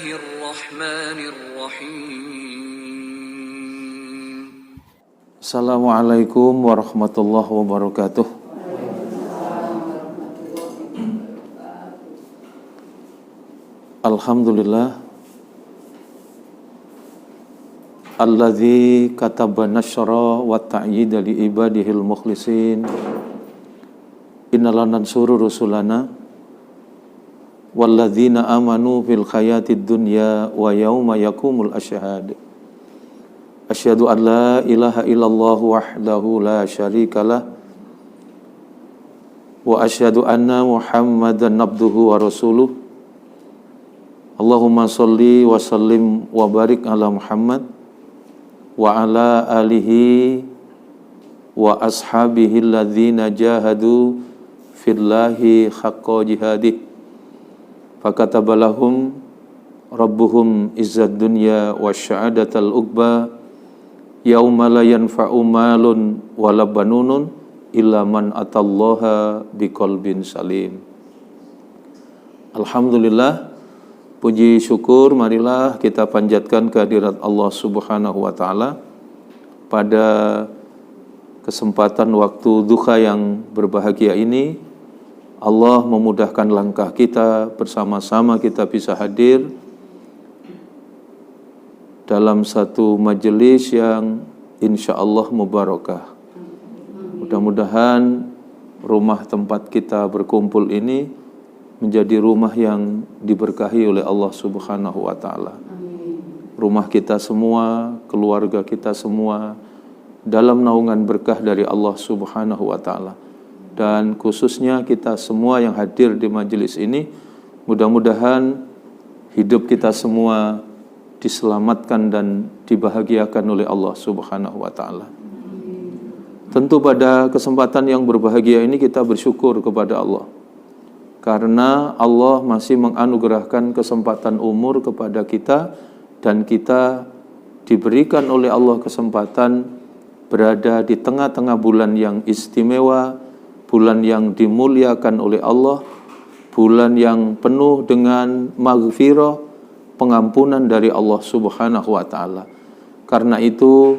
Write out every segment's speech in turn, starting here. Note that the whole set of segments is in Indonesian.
Bismillahirrahmanirrahim. Assalamualaikum warahmatullahi wabarakatuh. Alhamdulillah alladzi kataba nasyra wa ta'yida li ibadihil mukhlisin innal nansuru rusulana walladzina amanu fil hayatid dunya wa yauma yaqumul asyhad. Asyhadu an la ilaha illallah wahdahu la syarikalah wa asyhadu anna Muhammadan abduhu wa rasuluh. Allahumma sholli wa sallim wa barik ala Muhammad wa ala alihi wa ashabihi alladzina jahadu fillahi haqqa jihadih fakatabalahum rabbuhum izzad dunya wa sya'adatal uqba yauma la yanfa'u malun wala banunun illa man atallaha biqalbin salim. Alhamdulillah, puji syukur marilah kita panjatkan kehadirat Allah Subhanahu wa taala pada kesempatan waktu duha yang berbahagia ini. Allah memudahkan langkah kita, bersama-sama kita bisa hadir dalam satu majelis yang insya Allah mubarakah. Mudah-mudahan rumah tempat kita berkumpul ini menjadi rumah yang diberkahi oleh Allah Subhanahu wa taala. Rumah kita semua, keluarga kita semua dalam naungan berkah dari Allah Subhanahu wa taala. Dan khususnya kita semua yang hadir di majelis ini, mudah-mudahan hidup kita semua diselamatkan dan dibahagiakan oleh Allah Subhanahu wa taala. Tentu pada kesempatan yang berbahagia ini kita bersyukur kepada Allah, karena Allah masih menganugerahkan kesempatan umur kepada kita dan kita diberikan oleh Allah kesempatan berada di tengah-tengah bulan yang istimewa, bulan yang dimuliakan oleh Allah, bulan yang penuh dengan maghfirah, pengampunan dari Allah Subhanahu wa taala. Karena itu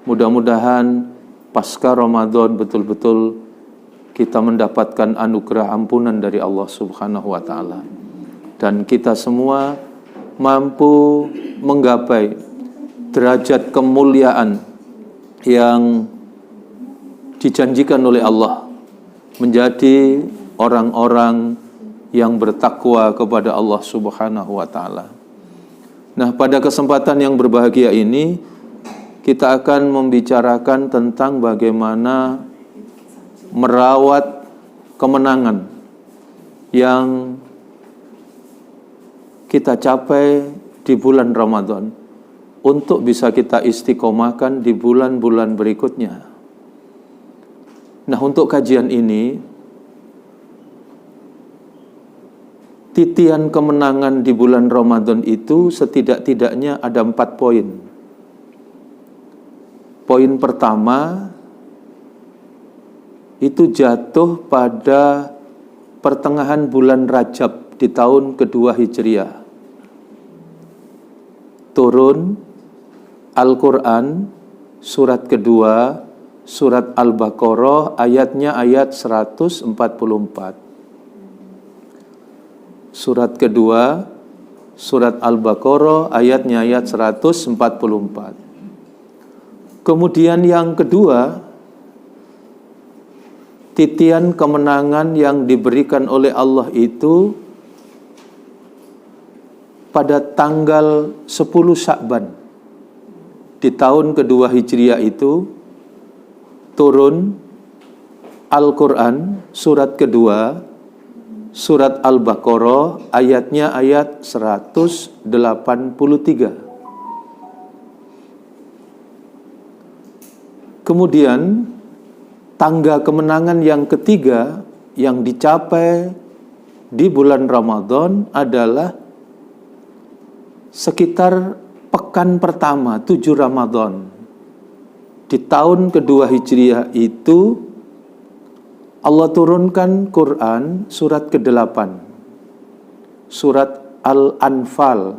mudah-mudahan pasca Ramadan betul-betul kita mendapatkan anugerah ampunan dari Allah Subhanahu wa taala, dan kita semua mampu menggapai derajat kemuliaan yang dijanjikan oleh Allah, menjadi orang-orang yang bertakwa kepada Allah Subhanahu wa taala. Nah, pada kesempatan yang berbahagia ini kita akan membicarakan tentang bagaimana merawat kemenangan yang kita capai di bulan Ramadan untuk bisa kita istiqomahkan di bulan-bulan berikutnya. Nah, untuk kajian ini, titian kemenangan di bulan Ramadan itu setidak-tidaknya ada 4 poin. Poin pertama itu jatuh pada pertengahan bulan Rajab di tahun kedua Hijriah. Turun Al-Quran surat kedua, surat Al-Baqarah, ayatnya ayat 144. Surat kedua, surat Al-Baqarah, ayatnya ayat 144. Kemudian yang kedua, titian kemenangan yang diberikan oleh Allah itu pada tanggal 10 Sya'ban di tahun kedua Hijriah itu turun Al-Quran surat kedua, surat Al-Baqarah, ayatnya ayat 183. Kemudian tangga kemenangan yang ketiga yang dicapai di bulan Ramadan adalah sekitar pekan pertama 7 Ramadan di tahun kedua Hijriah itu Allah turunkan Quran surat ke-8, surat Al-Anfal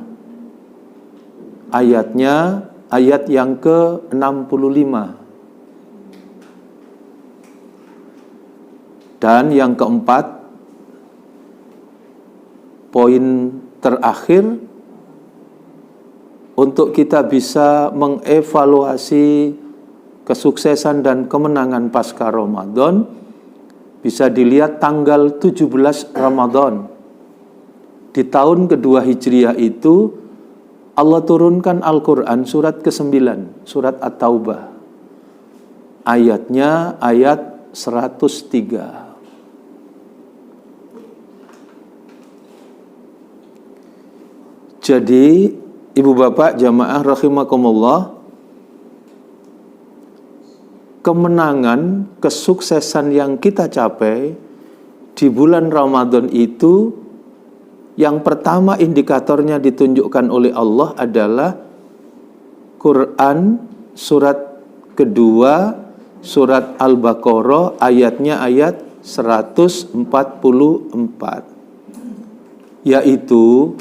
ayatnya ayat yang ke-65. Dan yang keempat, poin terakhir untuk kita bisa mengevaluasi kesuksesan dan kemenangan pasca Ramadan, bisa dilihat tanggal 17 Ramadan. Di tahun kedua Hijriah itu, Allah turunkan Al-Quran surat ke-9, surat At-Taubah. Ayatnya ayat 103. Jadi, ibu bapak jamaah rahimakumullah, kemenangan, kesuksesan yang kita capai di bulan Ramadan itu, yang pertama indikatornya ditunjukkan oleh Allah adalah Quran surat kedua, surat Al-Baqarah, ayatnya ayat 144. Yaitu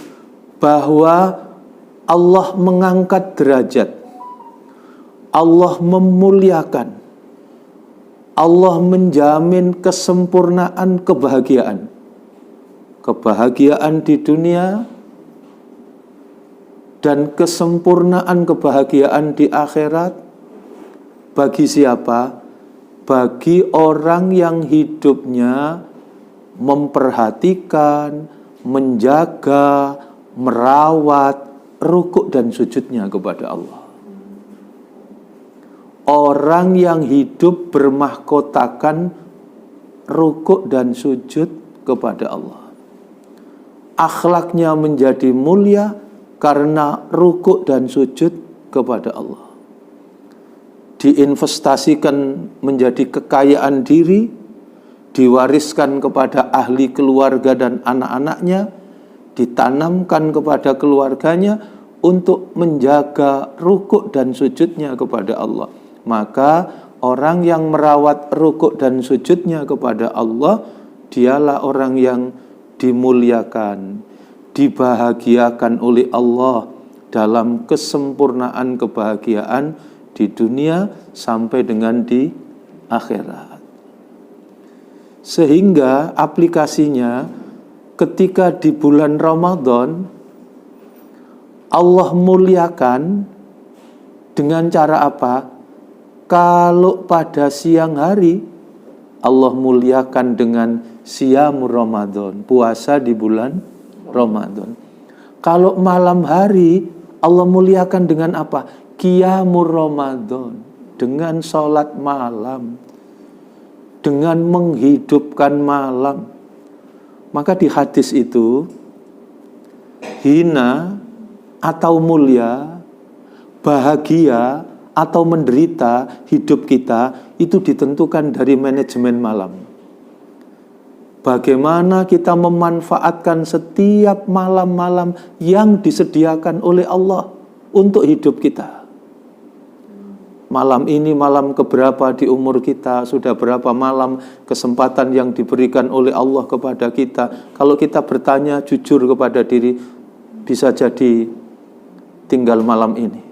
bahwa Allah mengangkat derajat, Allah memuliakan, Allah menjamin kesempurnaan kebahagiaan. Kebahagiaan di dunia dan kesempurnaan kebahagiaan di akhirat. Bagi siapa? Bagi orang yang hidupnya memperhatikan, menjaga, merawat rukuk dan sujudnya kepada Allah. Orang yang hidup bermahkotakan rukuk dan sujud kepada Allah. Akhlaknya menjadi mulia karena rukuk dan sujud kepada Allah. Diinvestasikan menjadi kekayaan diri, diwariskan kepada ahli keluarga dan anak-anaknya, ditanamkan kepada keluarganya untuk menjaga rukuk dan sujudnya kepada Allah. Maka orang yang merawat rukuk dan sujudnya kepada Allah, dialah orang yang dimuliakan, dibahagiakan oleh Allah dalam kesempurnaan kebahagiaan di dunia sampai dengan di akhirat. Sehingga aplikasinya, ketika di bulan Ramadan Allah muliakan dengan cara apa? Kalau pada siang hari Allah muliakan dengan Siyamur Ramadan, puasa di bulan Ramadan. Kalau malam hari Allah muliakan dengan apa? Qiyamur Ramadan, dengan sholat malam, dengan menghidupkan malam. Maka di hadis itu, hina atau mulia, bahagia atau menderita hidup kita itu ditentukan dari manajemen malam. Bagaimana kita memanfaatkan setiap malam-malam yang disediakan oleh Allah untuk hidup kita. Malam ini malam keberapa di umur kita, sudah berapa malam kesempatan yang diberikan oleh Allah kepada kita. Kalau kita bertanya jujur kepada diri, bisa jadi tinggal malam ini.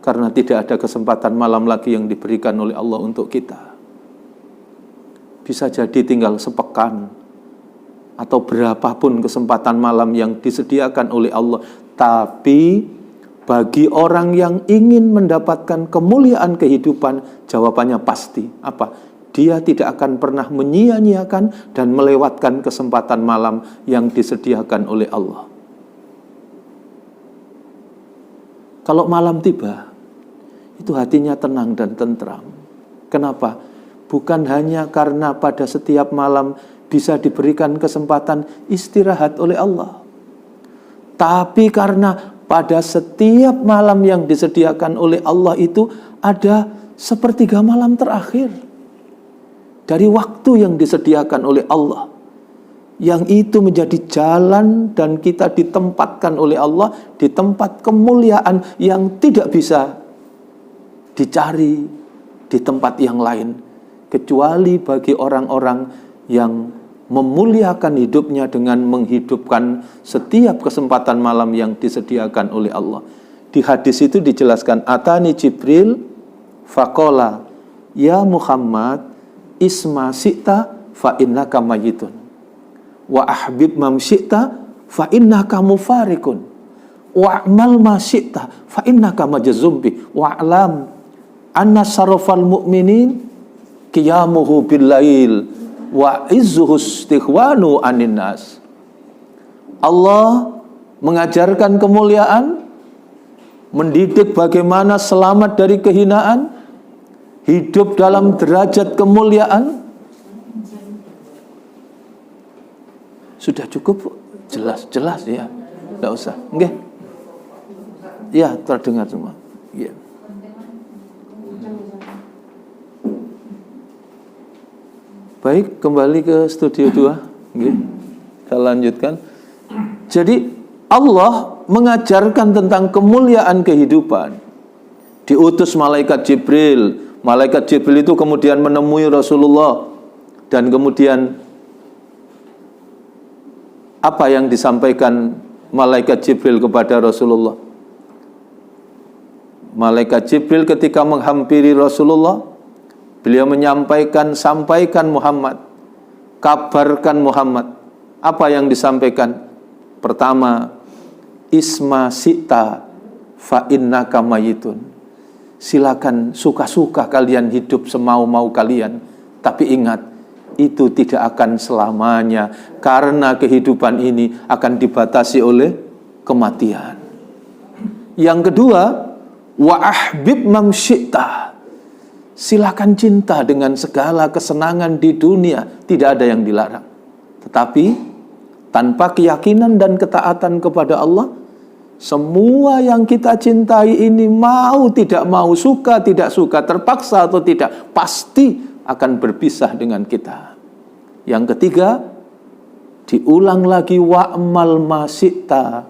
Karena tidak ada kesempatan malam lagi yang diberikan oleh Allah untuk kita. Bisa jadi tinggal sepekan atau berapapun kesempatan malam yang disediakan oleh Allah. Tapi bagi orang yang ingin mendapatkan kemuliaan kehidupan, jawabannya pasti. Apa? Dia tidak akan pernah menyia-nyiakan dan melewatkan kesempatan malam yang disediakan oleh Allah. Kalau malam tiba, itu hatinya tenang dan tentram. Kenapa? Bukan hanya karena pada setiap malam bisa diberikan kesempatan istirahat oleh Allah, tapi karena pada setiap malam yang disediakan oleh Allah itu ada sepertiga malam terakhir dari waktu yang disediakan oleh Allah, yang itu menjadi jalan dan kita ditempatkan oleh Allah di tempat kemuliaan yang tidak bisa dicari di tempat yang lain, kecuali bagi orang-orang yang memuliakan hidupnya dengan menghidupkan setiap kesempatan malam yang disediakan oleh Allah. Di hadis itu dijelaskan, atani Jibril faqala ya Muhammad isma syi'ta fa innaka mayyitun wa ahbib mam syi'ta fa innaka mufarikun wa amal ma syi'ta fa innaka majzum bi wa alam anna sarafal mu'minin qiyamuhu bil lail wa izzuhu istighwanu anin nas. Allah mengajarkan kemuliaan, mendidik bagaimana selamat dari kehinaan, hidup dalam derajat kemuliaan. Sudah cukup, jelas ya, tidak usah. Nggih. Ya, terdengar semua. Ya. Baik, kembali ke studio 2. Nggih. Kita lanjutkan. Jadi Allah mengajarkan tentang kemuliaan kehidupan. Diutus malaikat Jibril. Malaikat Jibril itu kemudian menemui Rasulullah. Dan kemudian apa yang disampaikan malaikat Jibril kepada Rasulullah? Malaikat Jibril ketika menghampiri Rasulullah, beliau menyampaikan, sampaikan Muhammad, kabarkan Muhammad. Apa yang disampaikan? Pertama, isma syi'ta fa innaka mayyitun. Silakan suka-suka kalian hidup semau-mau kalian, tapi ingat, itu tidak akan selamanya, karena kehidupan ini akan dibatasi oleh kematian. Yang kedua, wa ahbib mam syi'ta. Silakan cinta dengan segala kesenangan di dunia, tidak ada yang dilarang. Tetapi tanpa keyakinan dan ketaatan kepada Allah, semua yang kita cintai ini, mau tidak mau, suka tidak suka, terpaksa atau tidak, pasti akan berpisah dengan kita. Yang ketiga, diulang lagi, wa'mal ma syi'ta.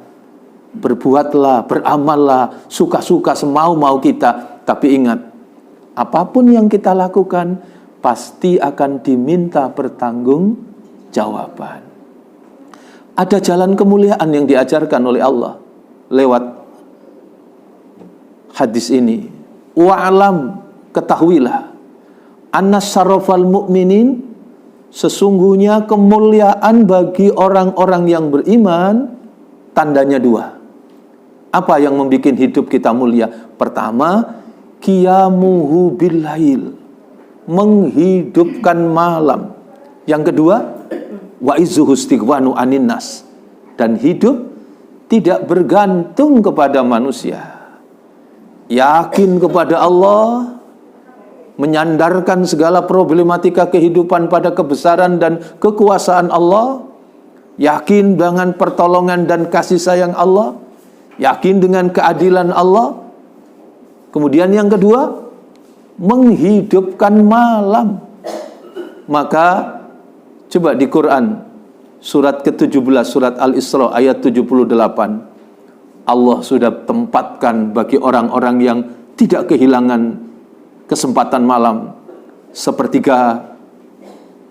Berbuatlah, beramallah, suka-suka semau-mau kita. Tapi ingat, apapun yang kita lakukan pasti akan diminta pertanggungjawaban. Ada jalan kemuliaan yang diajarkan oleh Allah lewat hadis ini. Wa'alam, ketahuilah, anna syarafal mu'minin, sesungguhnya kemuliaan bagi orang-orang yang beriman, tandanya dua. Apa yang membuat hidup kita mulia? Pertama, qiyamuhu bil lail, menghidupkan malam. Yang kedua, wa izzuhu istighwanu anin nas, dan hidup tidak bergantung kepada manusia. Yakin kepada Allah, menyandarkan segala problematika kehidupan pada kebesaran dan kekuasaan Allah, yakin dengan pertolongan dan kasih sayang Allah, yakin dengan keadilan Allah. Kemudian yang kedua, menghidupkan malam. Maka coba di Quran surat ke-17, surat Al-Isra ayat 78, Allah sudah tempatkan bagi orang-orang yang tidak kehilangan kesempatan malam, sepertiga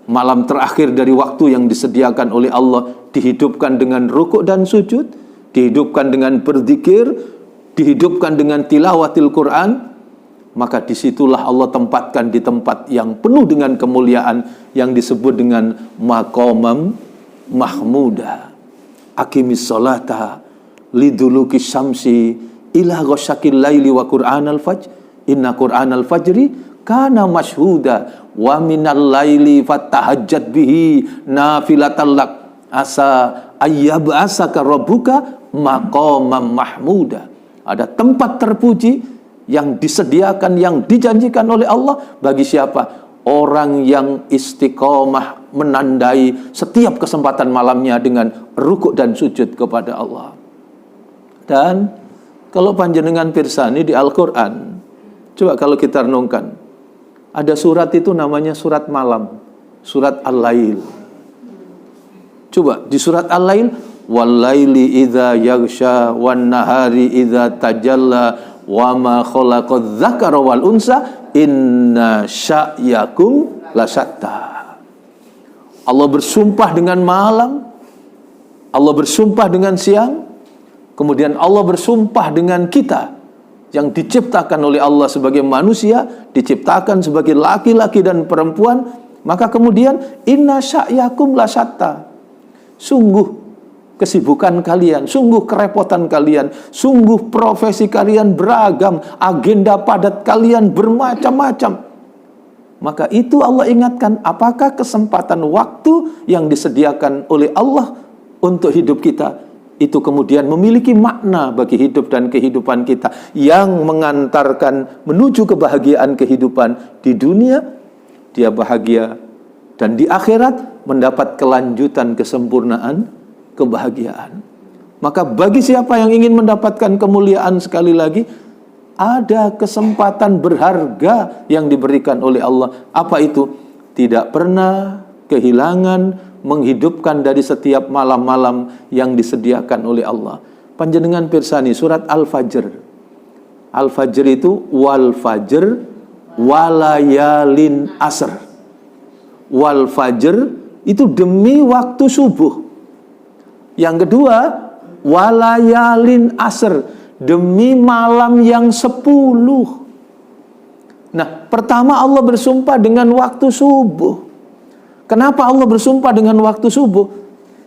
malam terakhir dari waktu yang disediakan oleh Allah, dihidupkan dengan rukuk dan sujud, dihidupkan dengan berzikir, dihidupkan dengan tilawatil Quran. Maka disitulah Allah tempatkan di tempat yang penuh dengan kemuliaan yang disebut dengan maqamam mahmuda. Aqimis sholata liduluki syamsi ila ghasyakil laili wa qur'anal fajr inna qur'anal fajri kana mashhuda wa minal laili fatahajjat bihi nafilatan lak asa ayyab'asaka rabbuka maqamam mahmuda. Ada tempat terpuji yang disediakan, yang dijanjikan oleh Allah bagi siapa? Orang yang istiqomah menandai setiap kesempatan malamnya dengan rukuk dan sujud kepada Allah. Dan kalau panjenengan pirsani di Al-Quran, coba kalau kita renungkan, ada surat itu namanya surat malam, surat Al-Lail. Coba di surat Al-Lail, wal-laili idza yaghsha wan nahari idza tajalla wa ma khalaqadz dzakara wal unsa inna sya'yakum lasyatta. Allah bersumpah dengan malam, Allah bersumpah dengan siang, Kemudian Allah bersumpah dengan kita yang diciptakan oleh Allah sebagai manusia, diciptakan sebagai laki-laki dan perempuan, maka kemudian inna sa'yakum lasyatta. Sungguh kesibukan kalian, sungguh kerepotan kalian, sungguh profesi kalian beragam, agenda padat kalian bermacam-macam. Maka itu Allah ingatkan, apakah kesempatan waktu yang disediakan oleh Allah untuk hidup kita itu kemudian memiliki makna bagi hidup dan kehidupan kita yang mengantarkan menuju kebahagiaan kehidupan di dunia, dia bahagia, dan di akhirat mendapat kelanjutan kesempurnaan kebahagiaan. Maka bagi siapa yang ingin mendapatkan kemuliaan, sekali lagi, ada kesempatan berharga yang diberikan oleh Allah. Apa itu? Tidak pernah kehilangan menghidupkan dari setiap malam-malam yang disediakan oleh Allah. Panjenengan pirsani surat Al-Fajr. Al-Fajr itu wal fajr walayalin asr. Wal fajr itu demi waktu subuh. Yang kedua, walayalin asr, demi malam yang 10. Nah, pertama Allah bersumpah dengan waktu subuh. Kenapa Allah bersumpah dengan waktu subuh?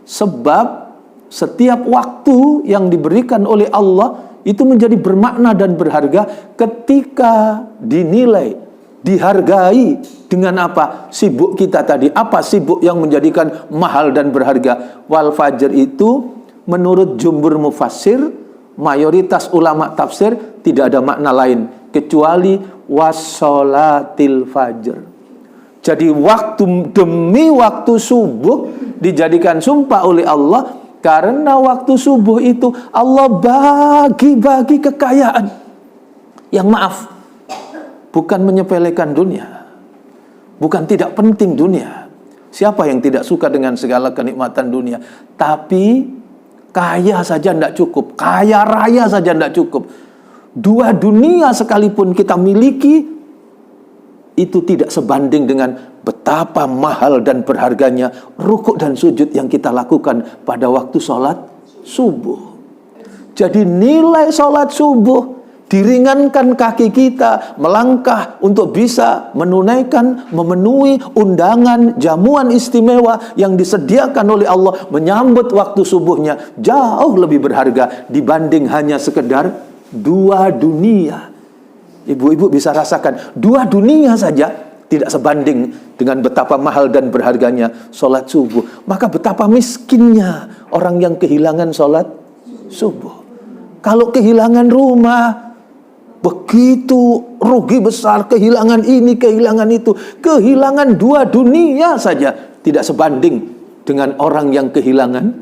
Sebab setiap waktu yang diberikan oleh Allah itu menjadi bermakna dan berharga ketika dinilai, dihargai dengan apa? Sibuk kita tadi. Apa sibuk yang menjadikan mahal dan berharga? Wal fajr itu menurut jumhur mufassir, mayoritas ulama tafsir, tidak ada makna lain kecuali wassolatil fajr. Jadi waktu demi waktu subuh dijadikan sumpah oleh Allah, karena waktu subuh itu Allah bagi-bagi kekayaan. Yang maaf, bukan menyepelekan dunia, bukan tidak penting dunia. Siapa yang tidak suka dengan segala kenikmatan dunia? Tapi kaya saja tidak cukup, kaya raya saja tidak cukup. Dua dunia sekalipun kita miliki, itu tidak sebanding dengan betapa mahal dan berharganya rukuk dan sujud yang kita lakukan pada waktu sholat subuh. Jadi nilai sholat subuh, diringankan kaki kita melangkah untuk bisa menunaikan, memenuhi undangan jamuan istimewa yang disediakan oleh Allah menyambut waktu subuhnya, jauh lebih berharga dibanding hanya sekedar dua dunia. Ibu-ibu bisa rasakan, dua dunia saja tidak sebanding dengan betapa mahal dan berharganya sholat subuh. Maka betapa miskinnya orang yang kehilangan sholat subuh. Kalau kehilangan rumah, begitu rugi besar, kehilangan ini, kehilangan itu. Kehilangan dua dunia saja tidak sebanding dengan orang yang kehilangan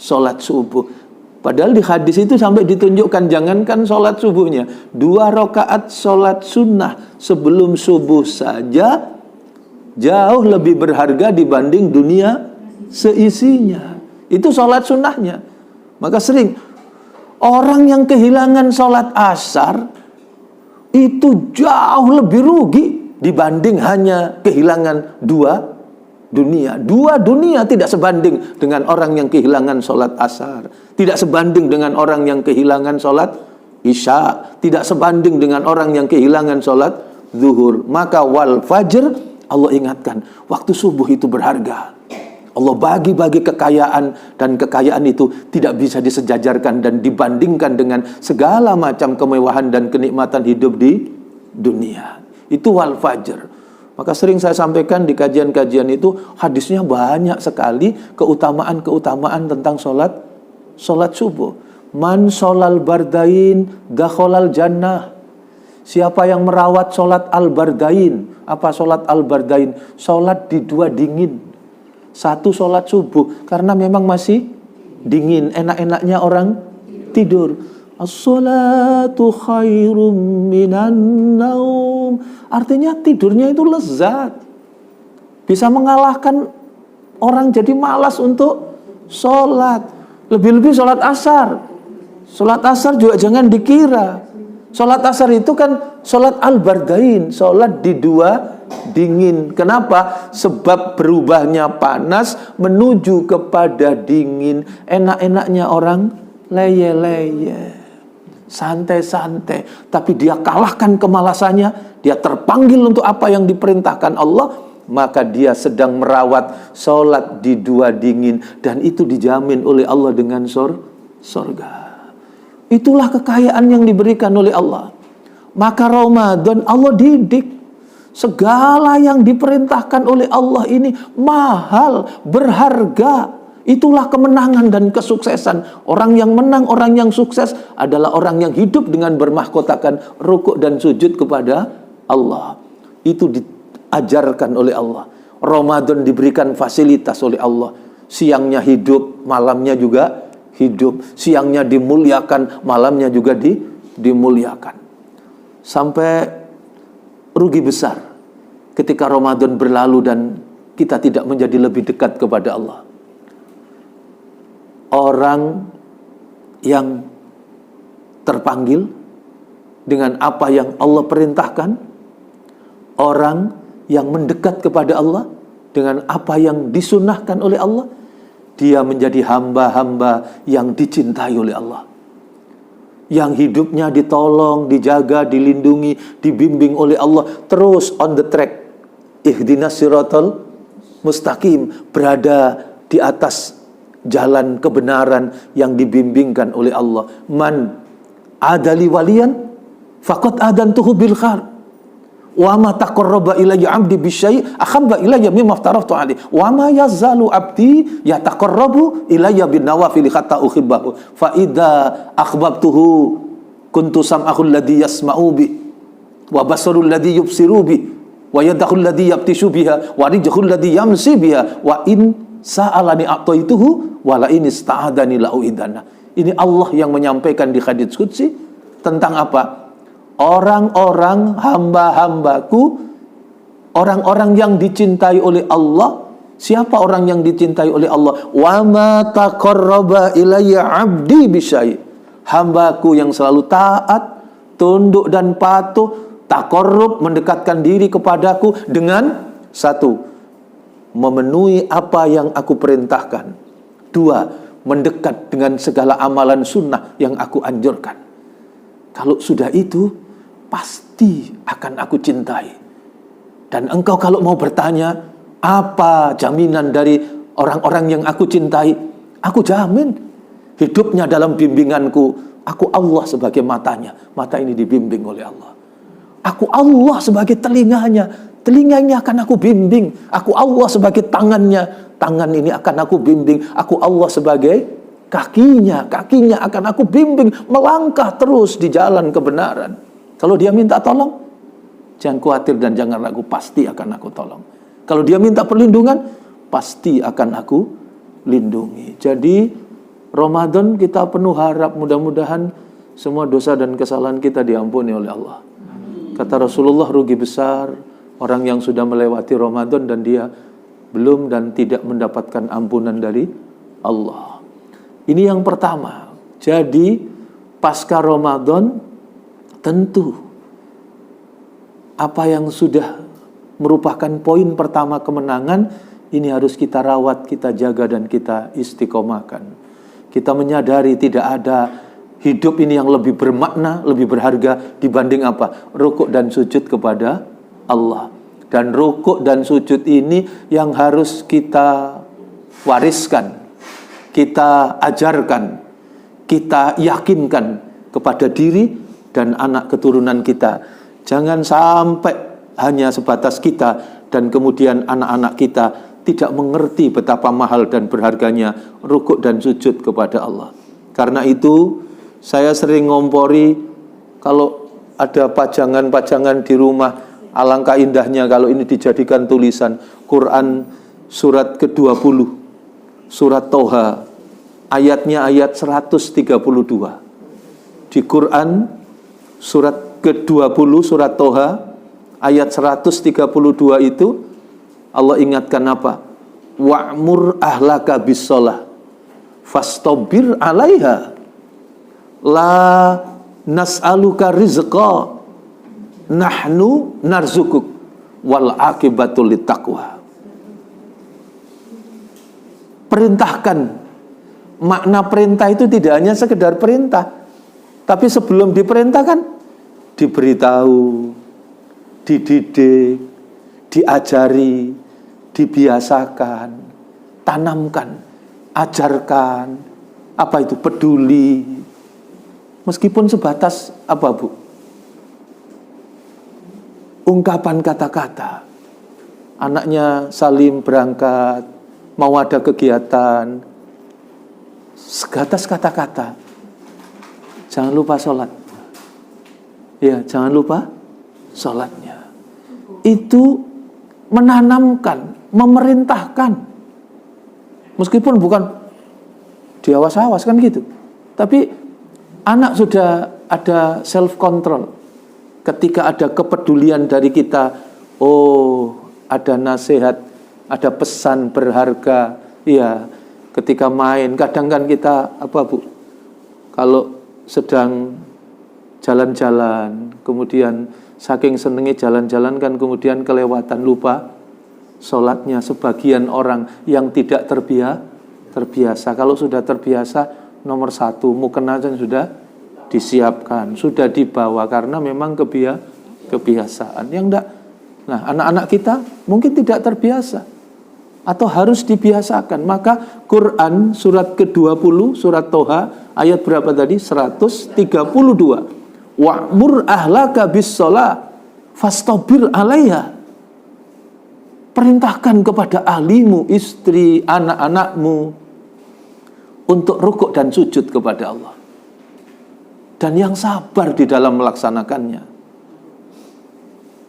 sholat subuh. Padahal di hadis itu sampai ditunjukkan, jangankan sholat subuhnya, 2 rakaat sholat sunnah sebelum subuh saja jauh lebih berharga dibanding dunia seisinya. Itu sholat sunnahnya. Maka sering orang yang kehilangan sholat asar itu jauh lebih rugi dibanding hanya kehilangan dua dunia. Dua dunia tidak sebanding dengan orang yang kehilangan sholat asar, tidak sebanding dengan orang yang kehilangan sholat isya, tidak sebanding dengan orang yang kehilangan sholat zuhur. Maka wal fajr, Allah ingatkan, waktu subuh itu berharga. Allah bagi-bagi kekayaan, dan kekayaan itu tidak bisa disejajarkan dan dibandingkan dengan segala macam kemewahan dan kenikmatan hidup di dunia. Itu wal fajr. Maka sering saya sampaikan di kajian-kajian itu, hadisnya banyak sekali keutamaan-keutamaan tentang sholat subuh. Man sholal bardain dakholal jannah. Siapa yang merawat sholat al-bardain. Apa sholat al-bardain? Sholat di dua dingin. Satu sholat subuh, karena memang masih dingin, enak-enaknya orang tidur. As-sholatu khairum minan naum. Artinya tidurnya itu lezat. Bisa mengalahkan orang jadi malas untuk sholat. Lebih-lebih sholat asar. Sholat asar juga jangan dikira. Sholat asar itu kan sholat al-bardain, sholat di dua dingin. Kenapa? Sebab berubahnya panas menuju kepada dingin. Enak-enaknya orang leye-leye, santai-santai, tapi dia kalahkan kemalasannya, dia terpanggil untuk apa yang diperintahkan Allah, maka dia sedang merawat sholat di dua dingin, dan itu dijamin oleh Allah dengan surga. Itulah kekayaan yang diberikan oleh Allah. Maka Ramadan Allah didik. Segala yang diperintahkan oleh Allah ini mahal, berharga. Itulah kemenangan dan kesuksesan. Orang yang menang, orang yang sukses adalah orang yang hidup dengan bermahkotakan rukuk dan sujud kepada Allah. Itu diajarkan oleh Allah. Ramadan diberikan fasilitas oleh Allah. Siangnya hidup, malamnya juga hidup. Siangnya dimuliakan, malamnya juga dimuliakan. Sampai rugi besar ketika Ramadan berlalu dan kita tidak menjadi lebih dekat kepada Allah. Orang yang terpanggil dengan apa yang Allah perintahkan, orang yang mendekat kepada Allah dengan apa yang disunahkan oleh Allah, dia menjadi hamba-hamba yang dicintai oleh Allah, yang hidupnya ditolong, dijaga, dilindungi, dibimbing oleh Allah, terus on the track, ihdinas siratal mustaqim, berada di atas jalan kebenaran yang dibimbingkan oleh Allah. Man adali waliyan faqad adantuhu bil khair wa ma taqarraba ilayya 'abdi bisyai' ahabba ilayya mimma aftaratu 'alaihi wa ma yazalu 'abdi yataqarrabu ilayya bin nawafil hatta uhibbahu fa idza akhbabtuhu kuntu sam'ahu alladhi yasma'u bi wa basaru alladhi yubsiru bi wa yadahu alladhi yabtishu biha wa rijhu alladhi yamsi biha wa in sa'alani a'taituhu wa la in ista'adani la'uidana. Ini Allah yang menyampaikan di hadits qudsi tentang apa? Orang-orang hamba-hambaku, orang-orang yang dicintai oleh Allah. Siapa orang yang dicintai oleh Allah? Wa ma taqarraba ilayya 'abdi bisyai'. Hambaku yang selalu taat, tunduk dan patuh, taqarrub, mendekatkan diri kepadaku dengan satu, memenuhi apa yang aku perintahkan. Dua, mendekat dengan segala amalan sunnah yang aku anjurkan. Kalau sudah itu, pasti akan aku cintai. Dan engkau kalau mau bertanya, apa jaminan dari orang-orang yang aku cintai? Aku jamin hidupnya dalam bimbinganku. Aku Allah sebagai matanya. Mata ini dibimbing oleh Allah. Aku Allah sebagai telinganya. Telinganya akan aku bimbing. Aku Allah sebagai tangannya. Tangan ini akan aku bimbing. Aku Allah sebagai kakinya. Kakinya akan aku bimbing. Melangkah terus di jalan kebenaran. Kalau dia minta tolong, jangan khawatir dan jangan ragu. Pasti akan aku tolong. Kalau dia minta perlindungan, pasti akan aku lindungi. Jadi Ramadan kita penuh harap. Mudah-mudahan semua dosa dan kesalahan kita diampuni oleh Allah. Kata Rasulullah, rugi besar orang yang sudah melewati Ramadan dan dia belum dan tidak mendapatkan ampunan dari Allah. Ini yang pertama. Jadi pasca Ramadan tentu apa yang sudah merupakan poin pertama kemenangan ini harus kita rawat, kita jaga dan kita istiqomahkan. Kita menyadari tidak ada hidup ini yang lebih bermakna, lebih berharga dibanding apa? Rukuk dan sujud kepada Allah. Dan rukuk dan sujud ini yang harus kita wariskan, kita ajarkan, kita yakinkan kepada diri dan anak keturunan kita. Jangan sampai hanya sebatas kita dan kemudian anak-anak kita tidak mengerti betapa mahal dan berharganya rukuk dan sujud kepada Allah. Karena itu saya sering ngompori kalau ada pajangan-pajangan di rumah. Alangkah indahnya kalau ini dijadikan tulisan. Quran surat ke-20, surat Toha, ayatnya ayat 132. Di Quran surat ke-20, surat Toha, ayat 132 itu Allah ingatkan apa? Wa'mur ahlaka bis-shalah fastabir 'alaiha la nas'aluka rizqa nahnu narzukuk wal akibatul littaqwa. Perintahkan makna perintah itu tidak hanya sekedar perintah, tapi sebelum diperintahkan diberitahu, dididik, diajari, dibiasakan, tanamkan, ajarkan, apa itu peduli. Meskipun sebatas apa, Bu? Ungkapan kata-kata. Anaknya Salim berangkat, mau ada kegiatan, sebatas kata-kata. Jangan lupa sholat. Ya, jangan lupa sholatnya. Itu menanamkan, memerintahkan. Meskipun bukan diawas-awas kan gitu. Tapi anak sudah ada self control. Ketika ada kepedulian dari kita, oh, ada nasihat, ada pesan berharga. Iya, ketika main, kadang kan kita apa, Bu? Kalau sedang jalan-jalan, kemudian saking senengnya jalan-jalan kan kemudian kelewatan, lupa sholatnya. Sebagian orang yang tidak terbiasa. Kalau sudah terbiasa, nomor satu, mukena sudah disiapkan, sudah dibawa karena memang kebiasaan. Yang enggak, nah anak-anak kita mungkin tidak terbiasa atau harus dibiasakan. Maka Quran surat ke-20, surat Toha, ayat berapa tadi? 132. Wa'mur ahlaka bis-shalah fastabir 'alaiha. Perintahkan kepada ahlimu, istri, anak-anakmu untuk rukuk dan sujud kepada Allah. Dan yang sabar di dalam melaksanakannya.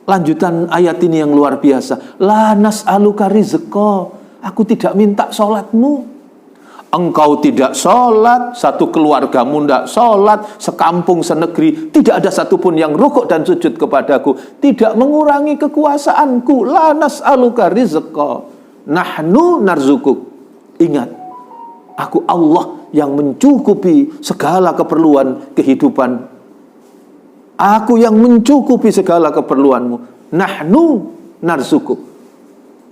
Lanjutan ayat ini yang luar biasa. La nas'aluka rizqa. Aku tidak minta sholatmu. Engkau tidak sholat, satu keluargamu tidak sholat, sekampung, senegeri, tidak ada satupun yang rukuk dan sujud kepadaku. Tidak mengurangi kekuasaanku. La nas'aluka rizqa. Nahnu narzukuk. Ingat, aku Allah yang mencukupi segala keperluan kehidupan. Aku yang mencukupi segala keperluanmu. Nahnu narzukuk.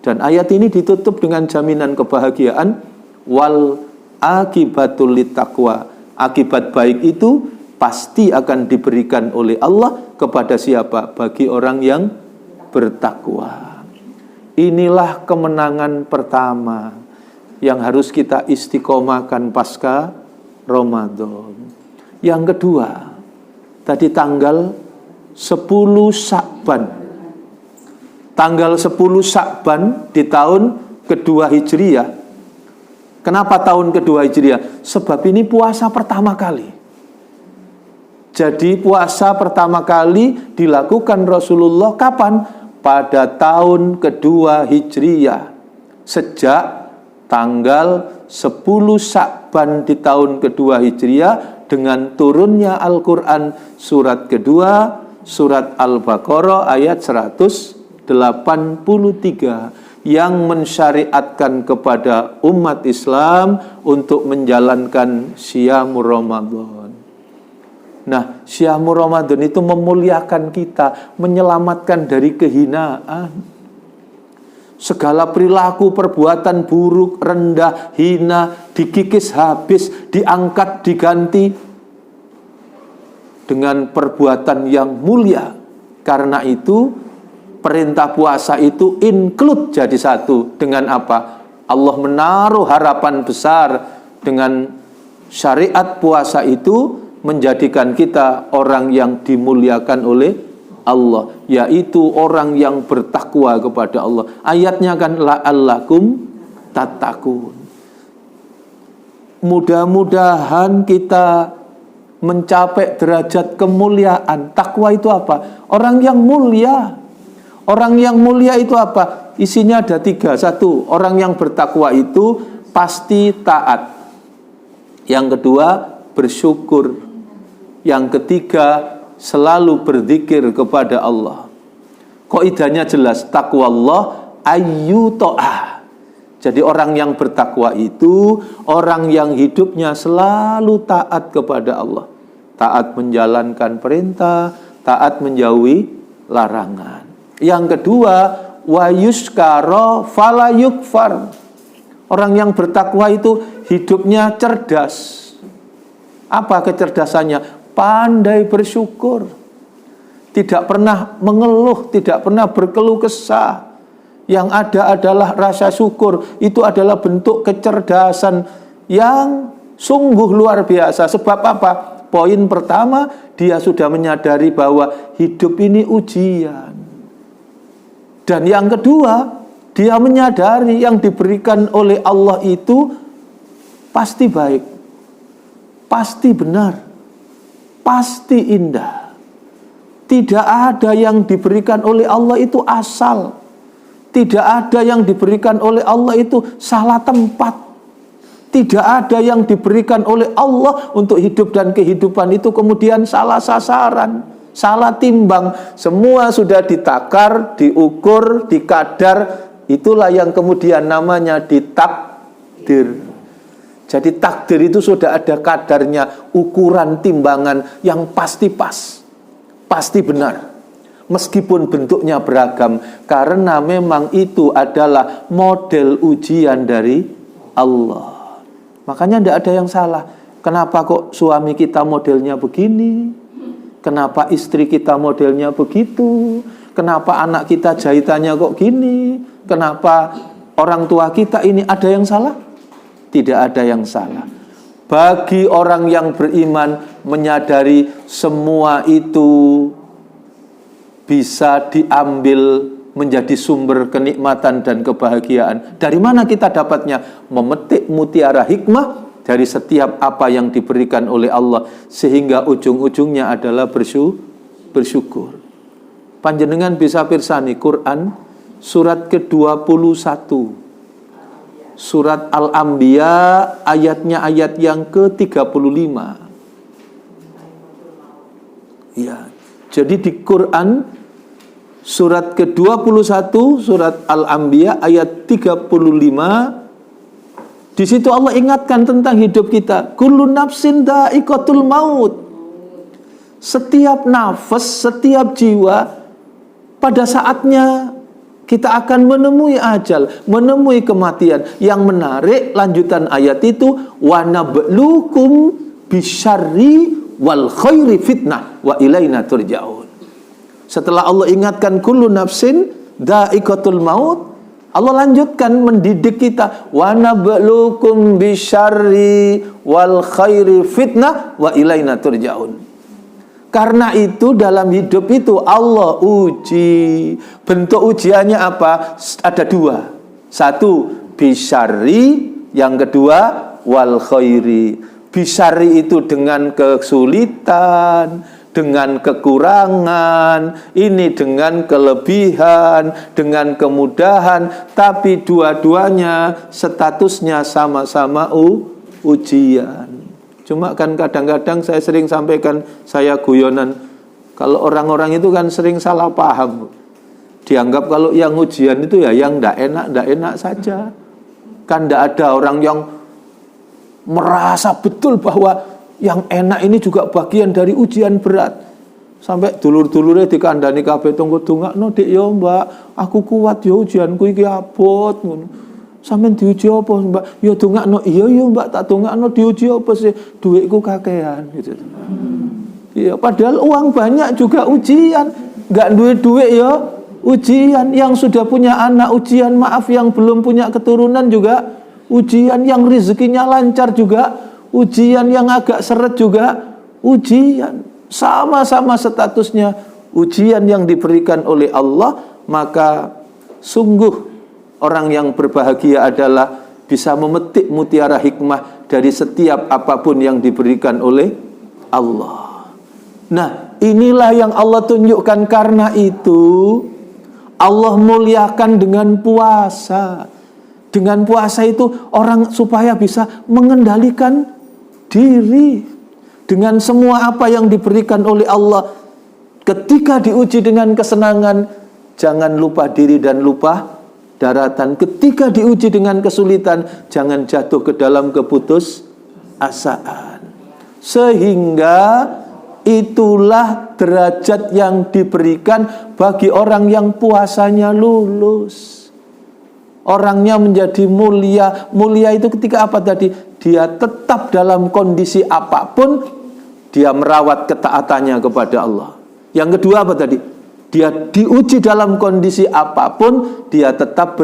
Dan ayat ini ditutup dengan jaminan kebahagiaan. Wal akibatul littaqwa. Akibat baik itu pasti akan diberikan oleh Allah kepada siapa? Bagi orang yang bertakwa. Inilah kemenangan pertama yang harus kita istiqomahkan pasca Ramadan. Yang kedua, tadi tanggal 10 Sya'ban. Tanggal 10 Sya'ban di tahun kedua Hijriah. Kenapa tahun kedua Hijriah? Sebab ini puasa pertama kali. Jadi puasa pertama kali dilakukan Rasulullah kapan? Pada tahun kedua Hijriah. Sejak tanggal 10 Sya'ban di tahun kedua Hijriah dengan turunnya Al-Quran surat kedua, surat Al-Baqarah ayat 183 yang mensyariatkan kepada umat Islam untuk menjalankan Syiyamur Ramadan. Nah, Syiyamur Ramadan itu memuliakan kita, menyelamatkan dari kehinaan. Segala perilaku, perbuatan buruk, rendah, hina, dikikis habis, diangkat, diganti dengan perbuatan yang mulia. Karena itu, perintah puasa itu include jadi satu. Dengan apa? Allah menaruh harapan besar dengan syariat puasa itu menjadikan kita orang yang dimuliakan oleh Allah, yaitu orang yang bertakwa kepada Allah. Ayatnya kan la'allakum tattaqun. Mudah-mudahan kita mencapai derajat kemuliaan. Takwa itu apa? Orang yang mulia. Orang yang mulia itu apa? Isinya ada 3. 1, orang yang bertakwa itu pasti taat. Yang kedua, bersyukur. Yang ketiga, selalu berzikir kepada Allah. Kaidahnya jelas, takwa Allah ayyu ta'ah. Jadi orang yang bertakwa itu orang yang hidupnya selalu taat kepada Allah. Taat menjalankan perintah, taat menjauhi larangan. Yang kedua, wa yuskara fala yukfar. Orang yang bertakwa itu hidupnya cerdas. Apa kecerdasannya? Pandai bersyukur. Tidak pernah mengeluh, tidak pernah berkeluh kesah. Yang ada adalah rasa syukur. Itu adalah bentuk kecerdasan yang sungguh luar biasa. Sebab apa? Poin pertama, dia sudah menyadari bahwa hidup ini ujian. Dan yang kedua, dia menyadari yang diberikan oleh Allah itu pasti baik, pasti benar, pasti indah. Tidak ada yang diberikan oleh Allah itu asal. Tidak ada yang diberikan oleh Allah itu salah tempat. Tidak ada yang diberikan oleh Allah untuk hidup dan kehidupan itu kemudian salah sasaran, salah timbang. Semua sudah ditakar, diukur, dikadar. Itulah yang kemudian namanya ditakdir. Jadi takdir itu sudah ada kadarnya, ukuran timbangan yang pasti pas, pasti benar. Meskipun bentuknya beragam, karena memang itu adalah model ujian dari Allah. Makanya tidak ada yang salah. Kenapa kok suami kita modelnya begini? Kenapa istri kita modelnya begitu? Kenapa anak kita jahitannya kok gini? Kenapa orang tua kita ini, ada yang salah? Tidak ada yang salah. Bagi orang yang beriman menyadari semua itu bisa diambil menjadi sumber kenikmatan dan kebahagiaan. Dari mana kita dapatnya? Memetik mutiara hikmah dari setiap apa yang diberikan oleh Allah, sehingga ujung-ujungnya adalah bersyukur. Panjenengan bisa pirsani Quran surat ke-21, surat Al-Anbiya, ayatnya ayat yang ke-35. Ya, jadi di Quran surat ke-21, surat Al-Anbiya ayat 35, di situ Allah ingatkan tentang hidup kita. Kullu nafsin dha'iqatul maut. Setiap nafas, setiap jiwa pada saatnya kita akan menemui ajal, menemui kematian. Yang menarik lanjutan ayat itu, wa nabluukum bisyarri wal khairi fitnah wa ilaina turja'un. Setelah Allah ingatkan kullu nafsin dha'iqatul maut, Allah lanjutkan mendidik kita, wa nabluukum bisyarri wal khairi fitnah wa ilaina turja'un. Karena itu dalam hidup itu Allah uji. Bentuk ujiannya apa? Ada dua. Satu bisyarri, yang kedua wal khairi. Bisyarri itu dengan kesulitan, dengan kekurangan, ini dengan kelebihan, dengan kemudahan, tapi dua-duanya statusnya sama-sama ujian. Cuma kan kadang-kadang saya sering sampaikan, saya guyonan, kalau orang-orang itu kan sering salah paham. Dianggap kalau yang ujian itu ya yang ndak enak saja. Kan ndak ada orang yang merasa betul bahwa yang enak ini juga bagian dari ujian berat. Sampai dulur-dulure dikandani kabeh tunggu dongakno Dik ya Mbak, aku kuat ya ujianku iki abot ngono. Sampeyan diuji apa Mbak? Ya dongakno. Iya Mbak, tak dongakno diuji apa sih? Duitku kakean gitu. Iya, padahal uang banyak juga ujian. Enggak duit ya ujian. Yang sudah punya anak ujian, maaf yang belum punya keturunan juga ujian, yang rezekinya lancar juga ujian, yang agak seret juga ujian. Sama-sama statusnya ujian yang diberikan oleh Allah. Maka sungguh orang yang berbahagia adalah bisa memetik mutiara hikmah dari setiap apapun yang diberikan oleh Allah. Nah, inilah yang Allah tunjukkan. Karena itu Allah muliakan dengan puasa. Dengan puasa itu orang supaya bisa mengendalikan diri dengan semua apa yang diberikan oleh Allah. Ketika diuji dengan kesenangan, jangan lupa diri dan lupa daratan. Ketika diuji dengan kesulitan, jangan jatuh ke dalam keputusasaan. Sehingga itulah derajat yang diberikan bagi orang yang puasanya lulus. Orangnya menjadi mulia. Mulia itu ketika apa tadi? Dia tetap dalam kondisi apapun, dia merawat ketaatannya kepada Allah. Yang kedua apa tadi? Dia diuji dalam kondisi apapun, dia tetap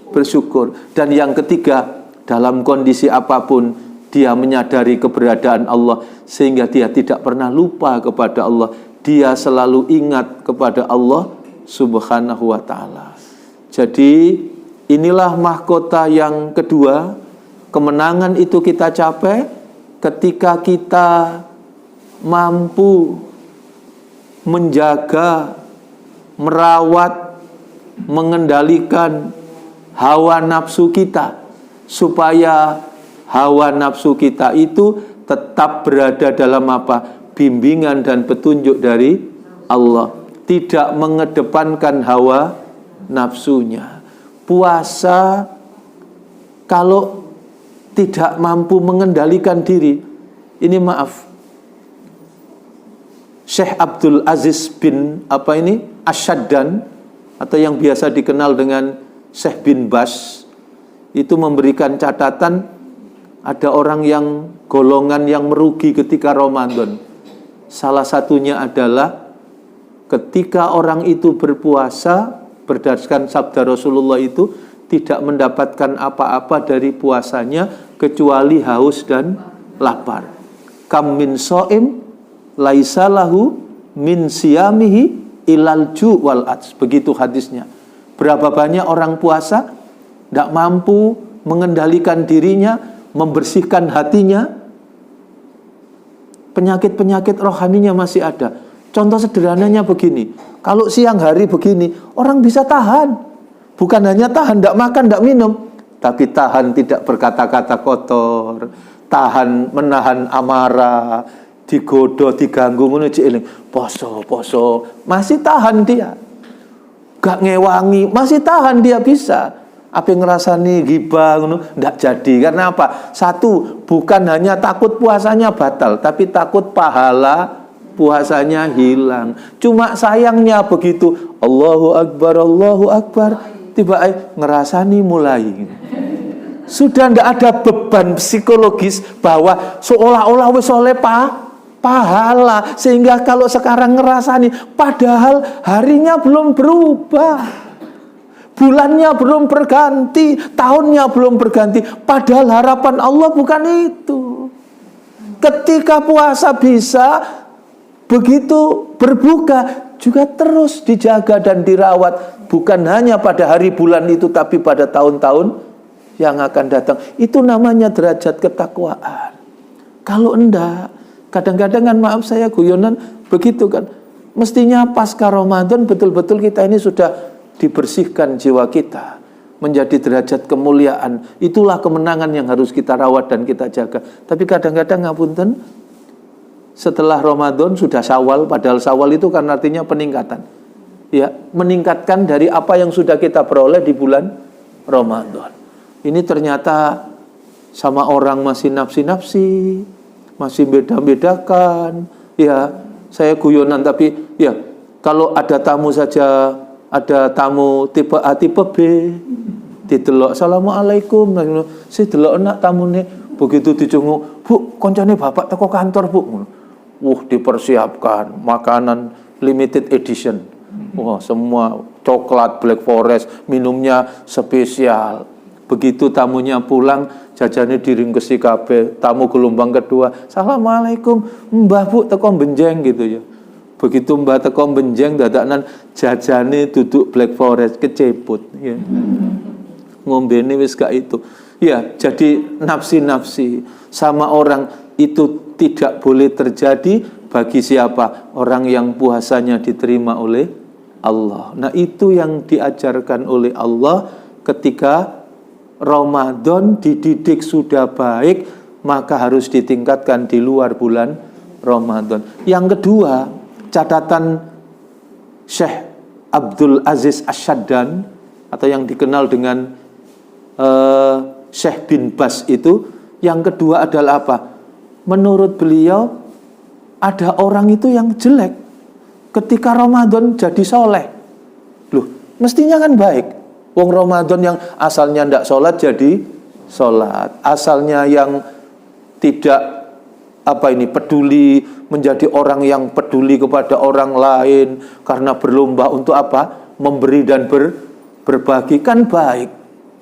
bersyukur. Dan yang ketiga, dalam kondisi apapun, dia menyadari keberadaan Allah, sehingga dia tidak pernah lupa kepada Allah. Dia selalu ingat kepada Allah Subhanahu wa ta'ala. Jadi inilah mahkota yang kedua. Kemenangan itu kita capai ketika kita mampu menjaga, merawat, mengendalikan hawa nafsu kita, supaya hawa nafsu kita itu tetap berada dalam apa? Bimbingan dan petunjuk dari Allah. Tidak mengedepankan hawa nafsunya. Puasa kalau tidak mampu mengendalikan diri, ini maaf, Syekh Abdul Aziz bin Asyaddan, atau yang biasa dikenal dengan Syekh bin Bas, itu memberikan catatan ada orang yang golongan yang merugi ketika Ramadan. Salah satunya adalah ketika orang itu berpuasa, berdasarkan sabda Rasulullah itu, tidak mendapatkan apa-apa dari puasanya kecuali haus dan lapar. Kam min shaim laisa lahu min siyamihi ilal ju' wal ats. Begitu hadisnya. Berapa banyak orang puasa tidak mampu mengendalikan dirinya, membersihkan hatinya, penyakit-penyakit rohaninya masih ada. Contoh sederhananya begini, kalau siang hari begini, orang bisa tahan. Bukan hanya tahan, tidak makan, tidak minum, tapi tahan tidak berkata-kata kotor, tahan menahan amarah, digoda, diganggu, poso, masih tahan dia. Gak ngewangi, masih tahan dia bisa. Apa yang ngerasani ghibah, tidak jadi. Karena apa? Satu, bukan hanya takut puasanya batal, tapi takut pahala puasanya hilang. Cuma sayangnya begitu, Allahu Akbar, tiba ngerasani mulai. Sudah tidak ada beban psikologis bahwa seolah-olah wis oleh pahala, sehingga kalau sekarang ngerasani, padahal harinya belum berubah, bulannya belum berganti, tahunnya belum berganti, padahal harapan Allah bukan itu. Ketika puasa bisa, begitu berbuka juga terus dijaga dan dirawat, bukan hanya pada hari bulan itu, tapi pada tahun-tahun yang akan datang. Itu namanya derajat ketakwaan. Kalau enggak, kadang-kadang kan, maaf saya guyonan begitu kan, mestinya pasca Ramadan betul-betul kita ini sudah dibersihkan jiwa kita menjadi derajat kemuliaan. Itulah kemenangan yang harus kita rawat dan kita jaga. Tapi kadang-kadang ngapunten, setelah Ramadan sudah Syawal, padahal Syawal itu kan artinya peningkatan. Ya, meningkatkan dari apa yang sudah kita peroleh di bulan Ramadan. Ini ternyata sama orang masih nafsi-nafsi, masih beda-bedakan. Ya, saya guyonan, tapi ya kalau ada tamu saja, ada tamu tipe A, tipe B, didelok Assalamualaikum, si delok enak tamune, begitu dicunguk, Bu, koncone bapak teko kantor, Bu. Dipersiapkan makanan limited edition. Wah, semua coklat Black Forest, minumnya spesial. Begitu tamunya pulang, jajannya diringkesi kabeh. Tamu gelombang kedua, Assalamualaikum, Mbah Bu teko benjeng gitu ya. Begitu Mbah teko benjeng, dadakan jajane duduk Black Forest keceput ya. Ngombene wis gak itu. Ya, jadi nafsi-nafsi sama orang itu tidak boleh terjadi bagi siapa? Orang yang puasanya diterima oleh Allah. Nah, itu yang diajarkan oleh Allah ketika Ramadan dididik sudah baik, maka harus ditingkatkan di luar bulan Ramadan. Yang kedua, catatan Syekh Abdul Aziz Asyaddan, atau yang dikenal dengan Syekh bin Bas itu, yang kedua adalah apa? Menurut beliau, ada orang itu yang jelek ketika Ramadan jadi soleh. Loh, mestinya kan baik. Wong Ramadan yang asalnya ndak sholat jadi sholat, asalnya yang tidak peduli menjadi orang yang peduli kepada orang lain karena berlomba untuk apa? Memberi dan berbagi, kan baik,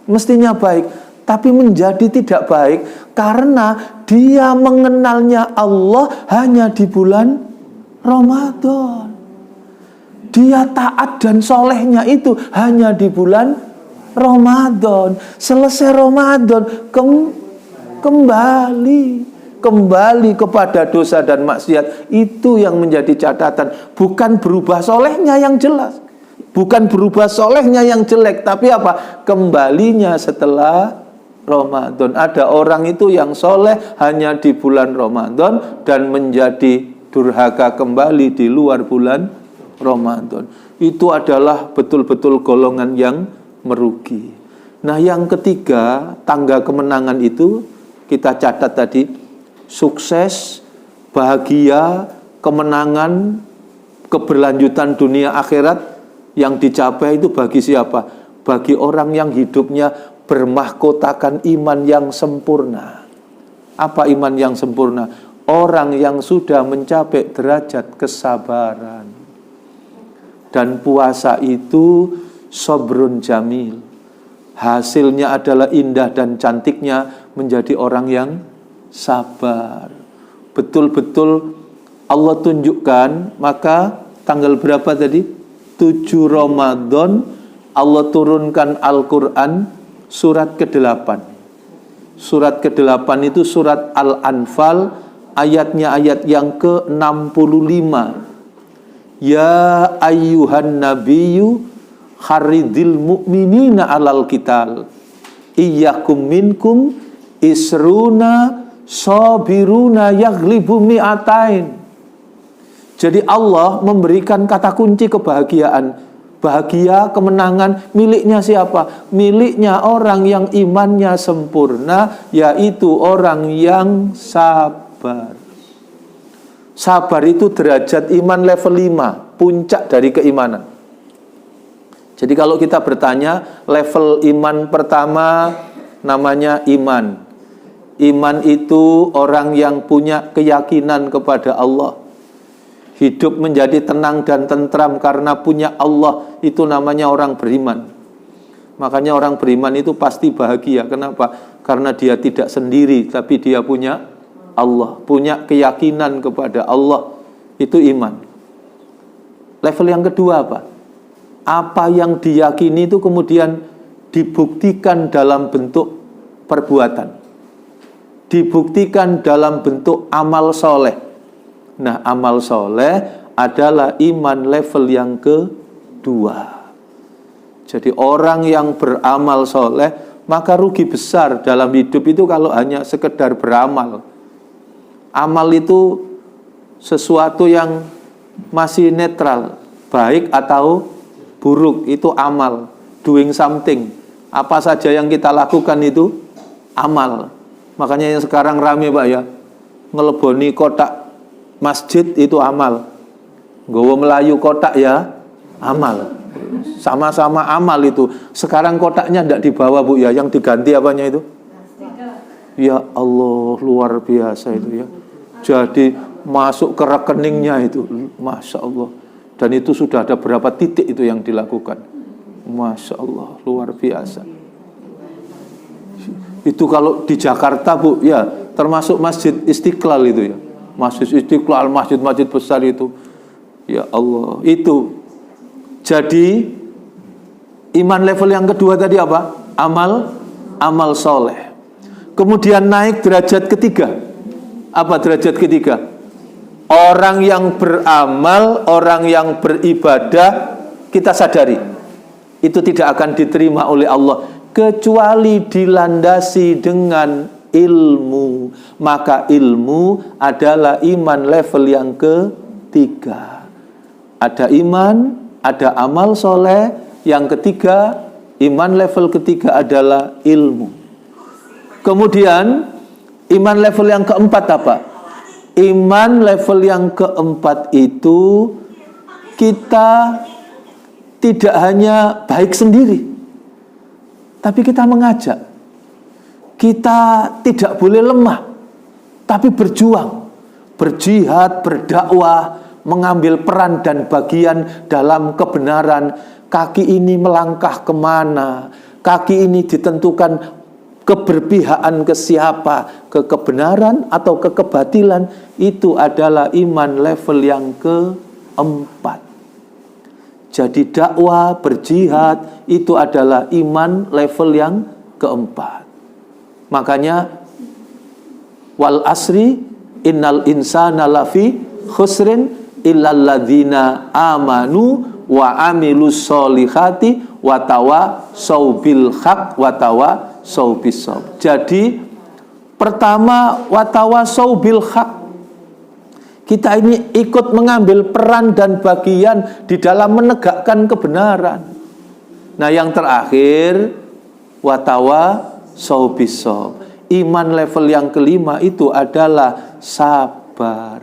mestinya baik, tapi menjadi tidak baik karena dia mengenalnya Allah hanya di bulan Ramadan. Dia taat dan solehnya itu hanya di bulan Ramadan. Selesai Ramadan kembali kepada dosa dan maksiat. Itu yang menjadi catatan. Bukan berubah solehnya yang jelas, bukan berubah solehnya yang jelek, tapi apa? Kembalinya setelah Ramadan. Ada orang itu yang soleh hanya di bulan Ramadan dan menjadi durhaka kembali di luar bulan Ramadan. Itu adalah betul-betul golongan yang merugi. Nah, yang ketiga, tangga kemenangan itu kita catat tadi, sukses, bahagia, kemenangan, keberlanjutan dunia akhirat yang dicapai itu bagi siapa? Bagi orang yang hidupnya bermahkotakan iman yang sempurna. Apa iman yang sempurna? Orang yang sudah mencapai derajat kesabaran. Dan puasa itu sobrun jamil. Hasilnya adalah indah dan cantiknya menjadi orang yang sabar. Betul-betul Allah tunjukkan. Maka tanggal berapa tadi? 7 Ramadan Allah turunkan Al-Quran surat ke-8. Surat ke-8 itu surat Al-Anfal, ayatnya ayat yang ke-65. Ya ayyuhan nabiyyu kharidil mu'minina alal qital iyyakum minkum isruna sabiruna yaghlibu mi'atain. Jadi Allah memberikan kata kunci kebahagiaan. Bahagia, kemenangan miliknya siapa? Miliknya orang yang imannya sempurna, yaitu orang yang sabar. Sabar itu derajat iman level 5, puncak dari keimanan. Jadi kalau kita bertanya, level iman pertama namanya iman. Iman itu orang yang punya keyakinan kepada Allah. Hidup menjadi tenang dan tentram karena punya Allah, itu namanya orang beriman. Makanya orang beriman itu pasti bahagia. Kenapa? Karena dia tidak sendiri, tapi dia punya Allah, punya keyakinan kepada Allah. Itu iman. Level yang kedua apa? Apa yang diyakini itu kemudian dibuktikan dalam bentuk perbuatan, dibuktikan dalam bentuk amal soleh. Nah, amal soleh adalah iman level yang kedua. Jadi orang yang beramal soleh, maka rugi besar dalam hidup itu kalau hanya sekedar beramal. Amal itu sesuatu yang masih netral, baik atau buruk, itu amal. Doing something, apa saja yang kita lakukan itu amal. Makanya yang sekarang rame Pak ya, ngeleboni kotak masjid itu amal, nggawa melayu kotak ya amal. Sama-sama amal itu. Sekarang kotaknya tidak dibawa Bu ya, yang diganti apanya itu? Ya Allah, luar biasa itu ya. Jadi masuk ke rekeningnya itu, Masya Allah. Dan itu sudah ada berapa titik itu yang dilakukan. Masya Allah, luar biasa. Itu kalau di Jakarta Bu, ya termasuk Masjid Istiqlal itu ya. Masjid Istiqlal, masjid-masjid besar itu. Ya Allah, itu. Jadi iman level yang kedua tadi apa? Amal soleh. Kemudian naik derajat ketiga. Apa derajat ketiga? Orang yang beramal, orang yang beribadah, kita sadari itu tidak akan diterima oleh Allah kecuali dilandasi dengan ilmu. Maka ilmu adalah iman level yang ketiga. Ada iman, ada amal soleh. Yang ketiga, iman level ketiga adalah ilmu. Kemudian iman level yang keempat apa? Iman level yang keempat itu kita tidak hanya baik sendiri, Tapi kita mengajak. Kita tidak boleh lemah, tapi berjuang, berjihad, berdakwah, mengambil peran dan bagian dalam kebenaran. Kaki ini melangkah kemana? Kaki ini ditentukan keberpihakan ke siapa? Ke kebenaran atau ke kebatilan? Itu adalah iman level yang keempat. Jadi dakwah, berjihad, itu adalah iman level yang keempat. Makanya wal asri innal insana lafi khusrin illal ladzina amanu wa amilus solihati wa tawasau bil haq wa tawasau bis sabr. Jadi pertama wa tawasau bil haq. Kita ini ikut mengambil peran dan bagian di dalam menegakkan kebenaran. Nah, yang terakhir wa tawasau bis sabr. Iman level yang kelima itu adalah sabar.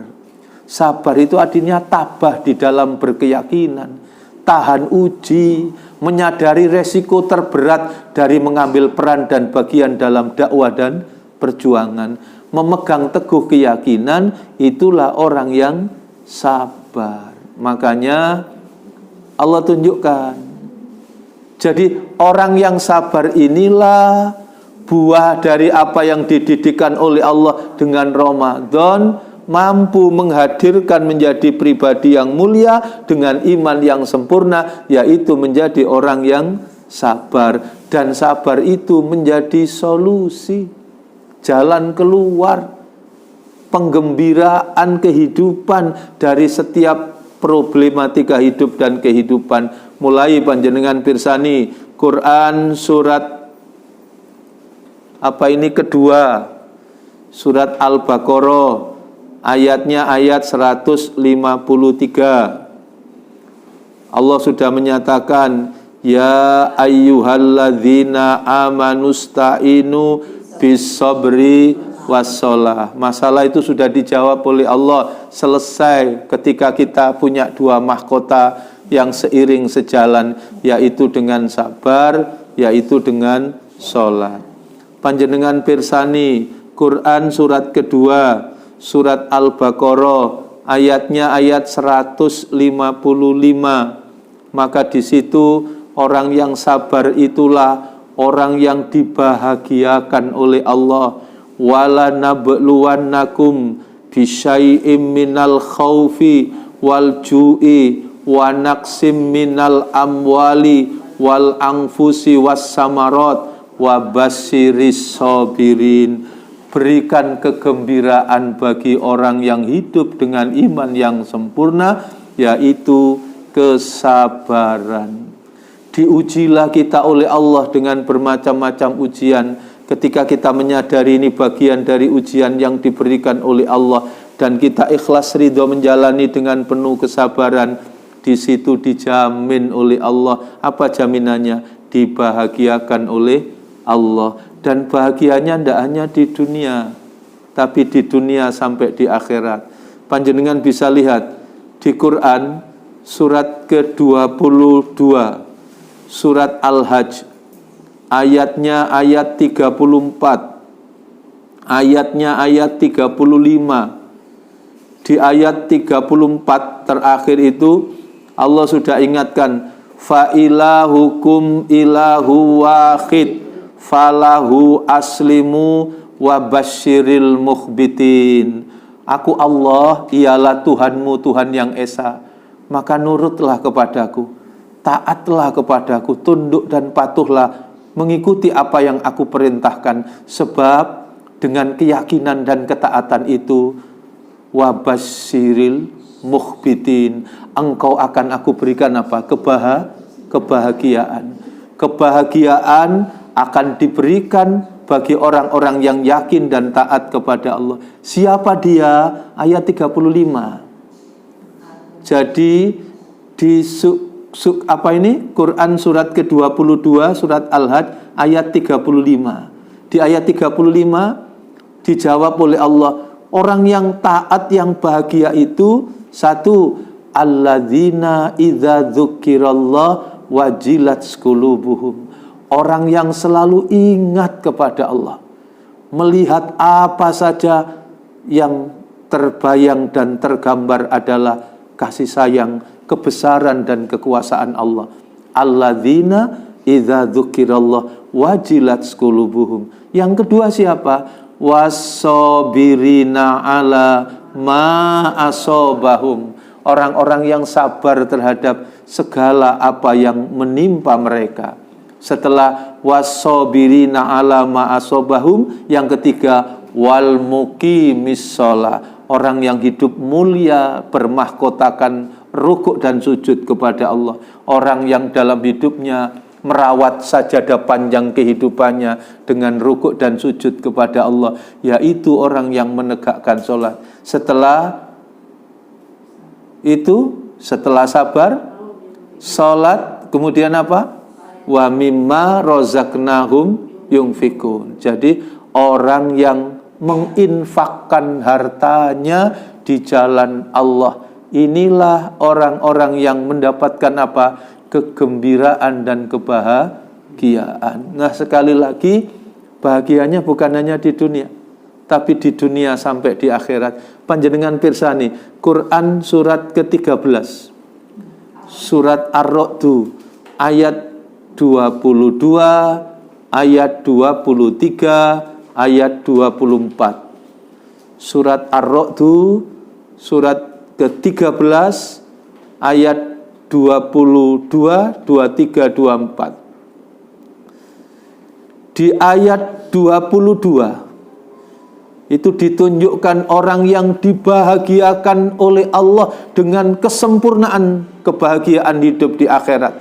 Sabar itu artinya tabah di dalam berkeyakinan, tahan uji, menyadari resiko terberat dari mengambil peran dan bagian dalam dakwah dan perjuangan. Memegang teguh keyakinan, itulah orang yang sabar. Makanya Allah tunjukkan. Jadi orang yang sabar inilah buah dari apa yang dididikkan oleh Allah dengan Ramadan, mampu menghadirkan menjadi pribadi yang mulia dengan iman yang sempurna, yaitu menjadi orang yang sabar. Dan sabar itu menjadi solusi, jalan keluar, penggembiraan kehidupan dari setiap problematika hidup dan kehidupan. Mulai panjenengan pirsani Quran surat kedua, surat Al-Baqarah, ayatnya ayat 153. Allah sudah menyatakan, ya ayyuhalladzina amanusta'inu bis-sabri was-shalah. Masalah itu sudah dijawab oleh Allah, selesai ketika kita punya dua mahkota yang seiring sejalan, yaitu dengan sabar, yaitu dengan sholat. Panjenengan pirsani Quran surat kedua, surat Al-Baqarah, ayatnya ayat 155. Maka di situ orang yang sabar itulah orang yang dibahagiakan oleh Allah. Wala nabluwannakum bisyai'im minal khaufi wal ju'i wa naqsim minal amwali wal anfusi was samarat wa basyiris sabirin. Berikan kegembiraan bagi orang yang hidup dengan iman yang sempurna, yaitu kesabaran. Diujilah kita oleh Allah dengan bermacam-macam ujian. Ketika kita menyadari ini bagian dari ujian yang diberikan oleh Allah, dan kita ikhlas ridho menjalani dengan penuh kesabaran, di situ dijamin oleh Allah. Apa jaminannya? Dibahagiakan oleh Allah. Dan bahagianya tidak hanya di dunia, tapi di dunia sampai di akhirat. Panjenengan bisa lihat di Quran surat ke-22, surat Al-Hajj, ayatnya ayat 34, ayatnya ayat 35. Di ayat 34 terakhir itu Allah sudah ingatkan, fa ilahukum ilahu wahid falahu aslimu wa basyiril mukhbitin. Aku Allah, ialah Tuhanmu, Tuhan yang esa, maka nurutlah kepadaku, taatlah kepadaku, tunduk dan patuhlah, mengikuti apa yang aku perintahkan. Sebab dengan keyakinan dan ketaatan itu, wa basyiril mukhbitin, engkau akan aku berikan apa? Kebahagiaan. Kebahagiaan akan diberikan bagi orang-orang yang yakin dan taat kepada Allah. Siapa dia? Ayat 35. Jadi di Quran surat ke-22, surat Al-Hajj, ayat 35. Di ayat 35 dijawab oleh Allah, orang yang taat yang bahagia itu, satu, alladzina idza dzukirallah wajilat qulubuhum. orang yang selalu ingat kepada Allah, melihat apa saja yang terbayang dan tergambar adalah kasih sayang, kebesaran dan kekuasaan Allah. Alladzina idza dzukirallah wajilat qulubuhum. Yang kedua siapa? Wassobirina ala ma asobahum. Orang-orang yang sabar terhadap segala apa yang menimpa mereka. Setelah wassobirina ala ma asobahum, yang ketiga wal muqimis shalah. Orang yang hidup mulia, bermahkotakan rukuk dan sujud kepada Allah. Orang yang dalam hidupnya merawat sajadah panjang kehidupannya dengan rukuk dan sujud kepada Allah, yaitu orang yang menegakkan sholat. Setelah itu, setelah sabar, sholat, kemudian apa? Wa mimma rozaqnahum yunfikun. Jadi orang yang menginfakkan hartanya di jalan Allah, inilah orang-orang yang mendapatkan apa? Kegembiraan dan kebahagiaan. Nah, sekali lagi, bahagianya bukan hanya di dunia, tapi di dunia sampai di akhirat. Panjenengan pirsani Quran surat ke-13, surat Ar-Ra'd ayat 22, ayat 23, ayat 24. Surat Ar-Ra'd surat ke-13 ayat 22, 23, 24. Di ayat 22 itu ditunjukkan orang yang dibahagiakan oleh Allah dengan kesempurnaan kebahagiaan hidup di akhirat.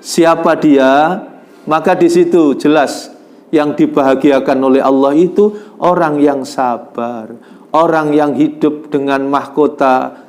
Siapa dia? Maka di situ jelas yang dibahagiakan oleh Allah itu orang yang sabar, orang yang hidup dengan mahkota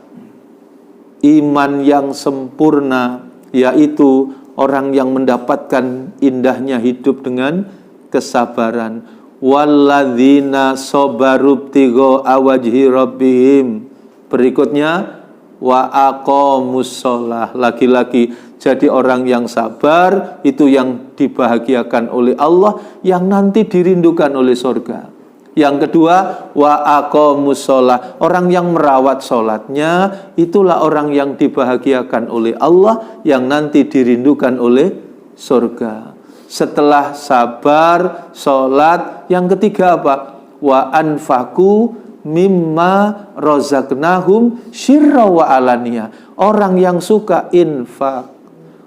iman yang sempurna, yaitu orang yang mendapatkan indahnya hidup dengan kesabaran. Walladzina sabaru ibtigha'a wajhi rabbihim. Berikutnya wa aqamus shalah. Lagi-lagi, jadi orang yang sabar itu yang dibahagiakan oleh Allah, yang nanti dirindukan oleh surga. Yang kedua, wa aqamus shalah. Orang yang merawat sholatnya, itulah orang yang dibahagiakan oleh Allah, yang nanti dirindukan oleh surga. Setelah sabar, sholat, yang ketiga apa? Wa anfaku mimma rozaqnahum syirra wa alaniya. Orang yang suka infak,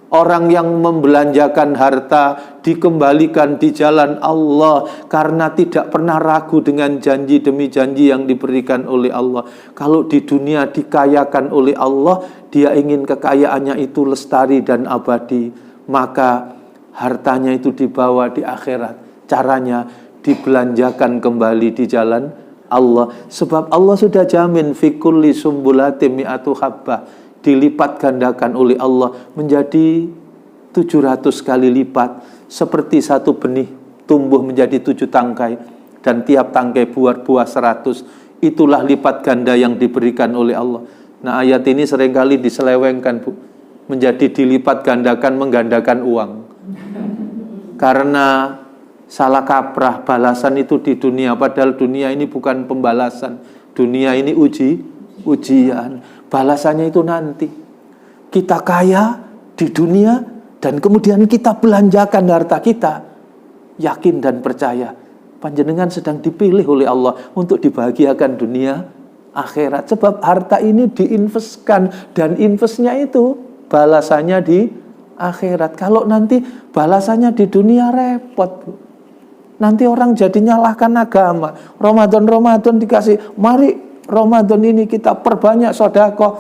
orang yang membelanjakan harta dikembalikan di jalan Allah karena tidak pernah ragu dengan janji demi janji yang diberikan oleh Allah. Kalau di dunia dikayakan oleh Allah, dia ingin kekayaannya itu lestari dan abadi, maka hartanya itu dibawa di akhirat. Caranya dibelanjakan kembali di jalan Allah. Sebab Allah sudah jamin fi kulli sumbulatin mi'atu habbah, dilipat gandakan oleh Allah menjadi 700 kali lipat, seperti satu benih tumbuh menjadi 7 tangkai dan tiap tangkai buah 100. Itulah lipat ganda yang diberikan oleh Allah. Nah, ayat ini seringkali diselewengkan, Bu, menjadi dilipat gandakan, menggandakan uang. Karena salah kaprah, balasan itu di dunia, padahal dunia ini bukan pembalasan. Dunia ini ujian. Balasannya itu nanti. Kita kaya di dunia dan kemudian kita belanjakan harta kita. Yakin dan percaya, panjenengan sedang dipilih oleh Allah untuk dibahagiakan dunia akhirat. Sebab harta ini diinvestkan, dan investnya itu balasannya di akhirat. Kalau nanti balasannya di dunia, repot, Bu. Nanti orang jadi nyalahkan agama. Ramadan dikasih, mari Ramadan ini kita perbanyak sedekah,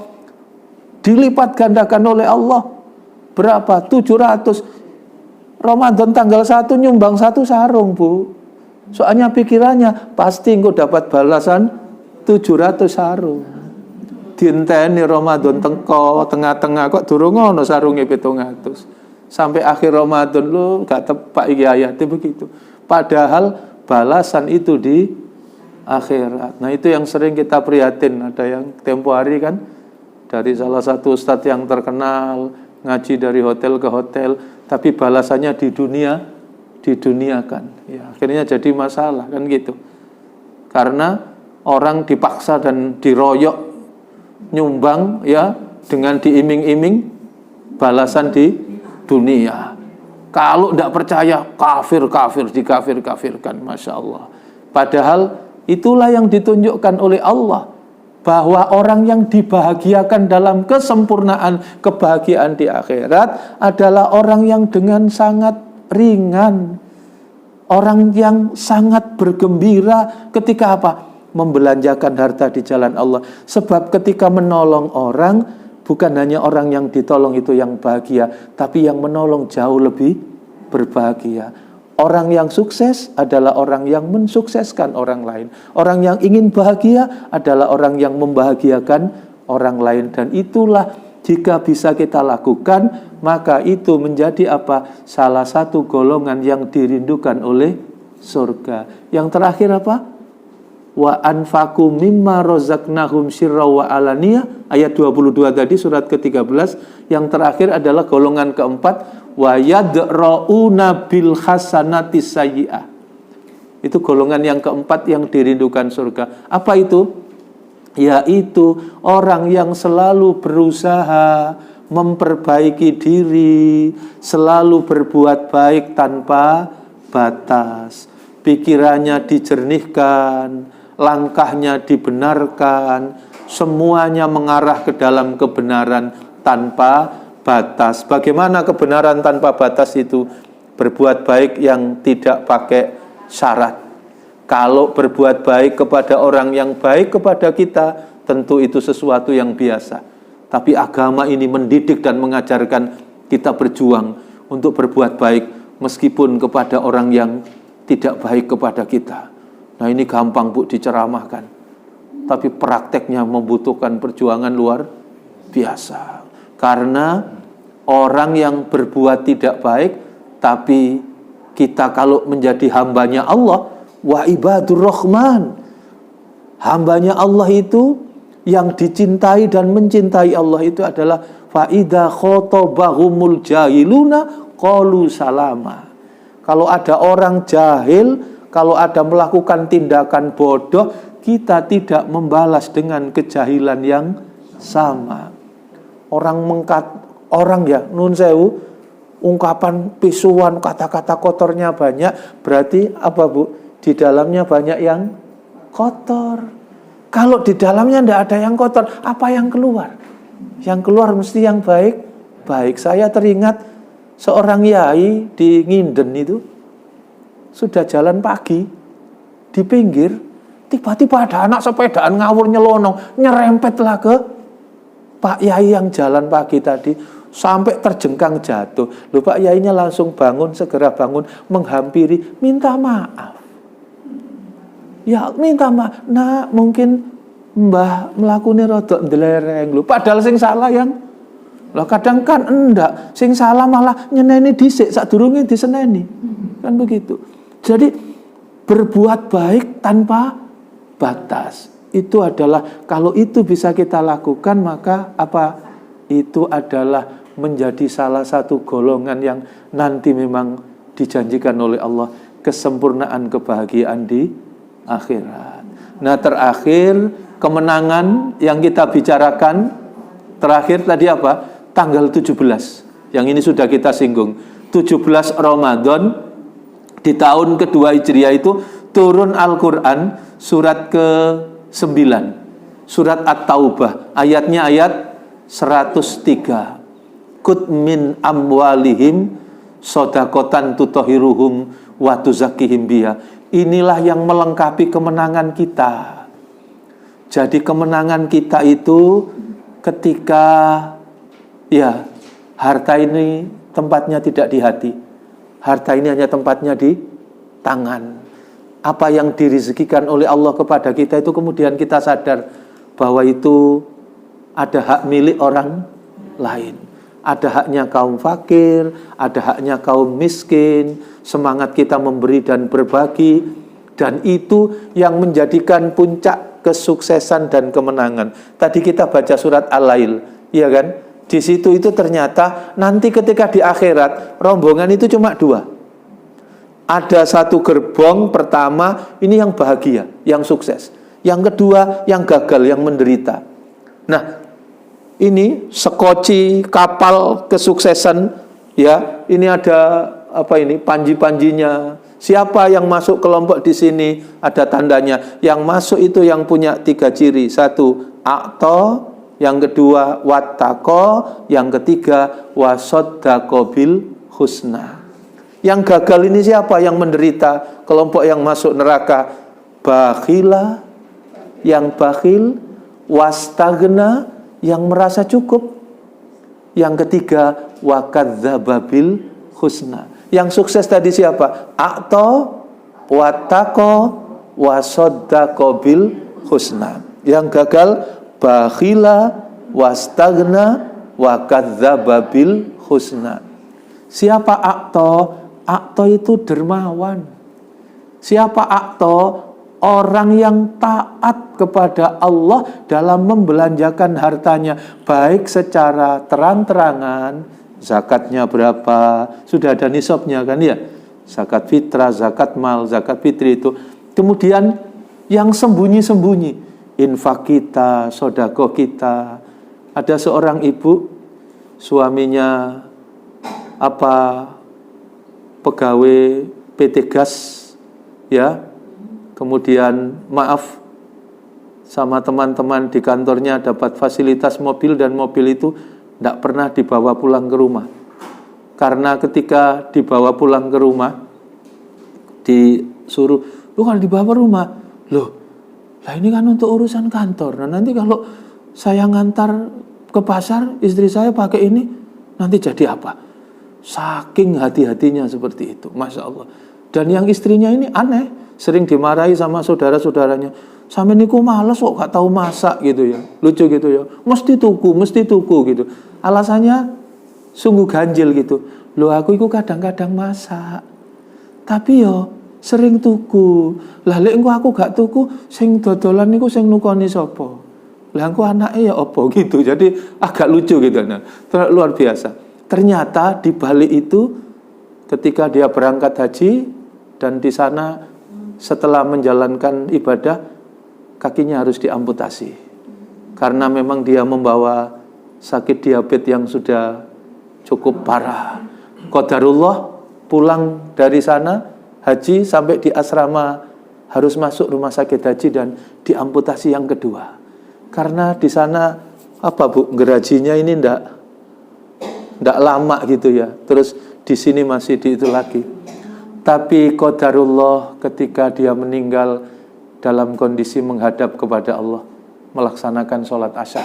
dilipat gandakan oleh Allah. Berapa? 700. Ramadan tanggal 1 nyumbang 1 sarung, Bu. Soalnya pikirannya pasti engko dapat balasan 700 sarung. Dinteni Ramadan tengko tengah-tengah kok durung ono sarunge 700. Sampai akhir Ramadan lo gak tepak iki ayatnya begitu. Padahal balasan itu di akhirat. Nah, itu yang sering kita prihatin. Ada yang tempo hari kan dari salah satu ustadz yang terkenal, ngaji dari hotel ke hotel, tapi balasannya diduniakan. Ya, akhirnya jadi masalah kan gitu. Karena orang dipaksa dan diroyok nyumbang ya dengan diiming-iming balasan di dunia. Kalau tidak percaya kafir dikafir-kafirkan, masya Allah. Padahal itulah yang ditunjukkan oleh Allah, bahwa orang yang dibahagiakan dalam kesempurnaan kebahagiaan di akhirat adalah orang yang dengan sangat ringan, orang yang sangat bergembira ketika apa? Membelanjakan harta di jalan Allah. Sebab ketika menolong orang, bukan hanya orang yang ditolong itu yang bahagia, tapi yang menolong jauh lebih berbahagia. Orang yang sukses adalah orang yang mensukseskan orang lain. Orang yang ingin bahagia adalah orang yang membahagiakan orang lain. Dan itulah jika bisa kita lakukan, maka itu menjadi apa? Salah satu golongan yang dirindukan oleh surga. Yang terakhir apa? Wa anfaqu mimma razaqnahum sirra wa alaniyah, ayat 22 tadi, surat ke-13. Yang terakhir adalah golongan keempat, wa yadra'una bil hasanati sayyi'ah. Itu golongan yang keempat yang dirindukan surga. Apa itu? Yaitu orang yang selalu berusaha memperbaiki diri, selalu berbuat baik tanpa batas. Pikirannya dijernihkan, langkahnya dibenarkan, semuanya mengarah ke dalam kebenaran tanpa batas. Bagaimana kebenaran tanpa batas itu? Berbuat baik yang tidak pakai syarat. Kalau berbuat baik kepada orang yang baik kepada kita, tentu itu sesuatu yang biasa. Tapi agama ini mendidik dan mengajarkan kita berjuang untuk berbuat baik meskipun kepada orang yang tidak baik kepada kita. Nah, ini gampang Bu diceramahkan, tapi prakteknya membutuhkan perjuangan luar biasa. Karena orang yang berbuat tidak baik, tapi kita kalau menjadi hambanya Allah, wa ibadur rahman, hambanya Allah itu yang dicintai dan mencintai Allah itu adalah fa idza khotabahumul jahiluna qalu salama. Kalau ada orang jahil, kalau ada melakukan tindakan bodoh, kita tidak membalas dengan kejahilan yang sama. Orang ya, nun sewu, ungkapan pisuan, kata-kata kotornya banyak, berarti apa Bu? Di dalamnya banyak yang kotor. Kalau di dalamnya tidak ada yang kotor, apa yang keluar? Yang keluar mesti yang baik. Saya teringat seorang yai di Nginden itu, sudah jalan pagi di pinggir, tiba-tiba ada anak sepedaan ngawur nyelonong, nyerempetlah ke Pak Yai yang jalan pagi tadi, sampai terjengkang jatuh. Loh, Pak Yainya langsung bangun, segera bangun, menghampiri, minta maaf. Ya, minta maaf. Nah, mungkin Mbah melakukan rodok ndelereng. Loh, padahal sing salah yang lah kadang kan enggak, sing salah malah nyeneni dhisik sadurunge diseneni. Kan begitu. Jadi berbuat baik tanpa batas itu adalah, kalau itu bisa kita lakukan, maka apa? Itu adalah menjadi salah satu golongan yang nanti memang dijanjikan oleh Allah kesempurnaan kebahagiaan di akhirat. Nah, terakhir kemenangan yang kita bicarakan terakhir tadi apa? Tanggal 17. Yang ini sudah kita singgung. 17 Ramadan di tahun kedua Hijriah itu turun Al-Quran surat ke-9, surat At-Taubah, ayatnya ayat 103. Kut min amwalihim sodakotan tutohiruhum wa tuzakihim biha. Inilah yang melengkapi kemenangan kita. Jadi kemenangan kita itu ketika ya harta ini tempatnya tidak di hati. Harta ini hanya tempatnya di tangan. Apa yang direzekikan oleh Allah kepada kita itu kemudian kita sadar bahwa itu ada hak milik orang lain. Ada haknya kaum fakir, ada haknya kaum miskin. Semangat kita memberi dan berbagi, dan itu yang menjadikan puncak kesuksesan dan kemenangan. Tadi kita baca surat Al-Lail, iya kan? Di situ itu ternyata nanti ketika di akhirat rombongan itu cuma 2. Ada satu gerbong pertama ini yang bahagia, yang sukses. Yang kedua yang gagal, yang menderita. Nah, ini sekoci kapal kesuksesan ya. Ini ada panji-panjinya. Siapa yang masuk kelompok di sini ada tandanya. Yang masuk itu yang punya 3 ciri. 1, a'ta, yang kedua wattaqo, yang ketiga wasaddaqo bil husna. Yang gagal ini siapa? Yang menderita, kelompok yang masuk neraka. Bakhila, yang bakhil, wastagna, yang merasa cukup. Yang ketiga wakadzdzaba bil husna. Yang sukses tadi siapa? A'ta, wattaqo, wasaddaqo bil husna. Yang gagal bakhila, wastagna, wakadzdzaba bil husna. Siapa a'ta? A'ta itu dermawan. Siapa a'ta? Orang yang taat kepada Allah dalam membelanjakan hartanya, baik secara terang-terangan, zakatnya berapa, sudah ada nisabnya kan ya, zakat fitrah, zakat mal, zakat fitri itu. Kemudian yang sembunyi-sembunyi, infak kita, sedekah kita. Ada seorang ibu, suaminya pegawai PT Gas ya, kemudian maaf sama teman-teman di kantornya dapat fasilitas mobil dan mobil itu tidak pernah dibawa pulang ke rumah. Karena ketika dibawa pulang ke rumah disuruh, lu kalau dibawa rumah, loh lah ini kan untuk urusan kantor. Nah nanti kalau saya ngantar ke pasar istri saya pakai ini nanti jadi apa? Saking hati-hatinya seperti itu, Masya Allah. Dan yang istrinya ini aneh, sering dimarahi sama saudara-saudaranya. Sampe niku males kok gak tahu masak gitu ya. Lucu gitu ya. Mesti tuku gitu. Alasannya sungguh ganjil gitu. Loh aku itu kadang-kadang masak. Tapi yo sering tuku. Lah lek aku gak tuku, sing dodolan niku sing nukoni sapa? Lah aku anake ya apa gitu. Jadi agak lucu gitu. Nah, luar biasa. Ternyata di balik itu ketika dia berangkat haji dan di sana setelah menjalankan ibadah kakinya harus diamputasi karena memang dia membawa sakit diabetes yang sudah cukup parah. Qadarullah pulang dari sana haji sampai di asrama harus masuk rumah sakit haji dan diamputasi yang kedua. Karena di sana gerajinya ini ndak lama gitu ya. Terus di sini masih di itu lagi. Tapi qadarullah ketika dia meninggal dalam kondisi menghadap kepada Allah, melaksanakan sholat asar,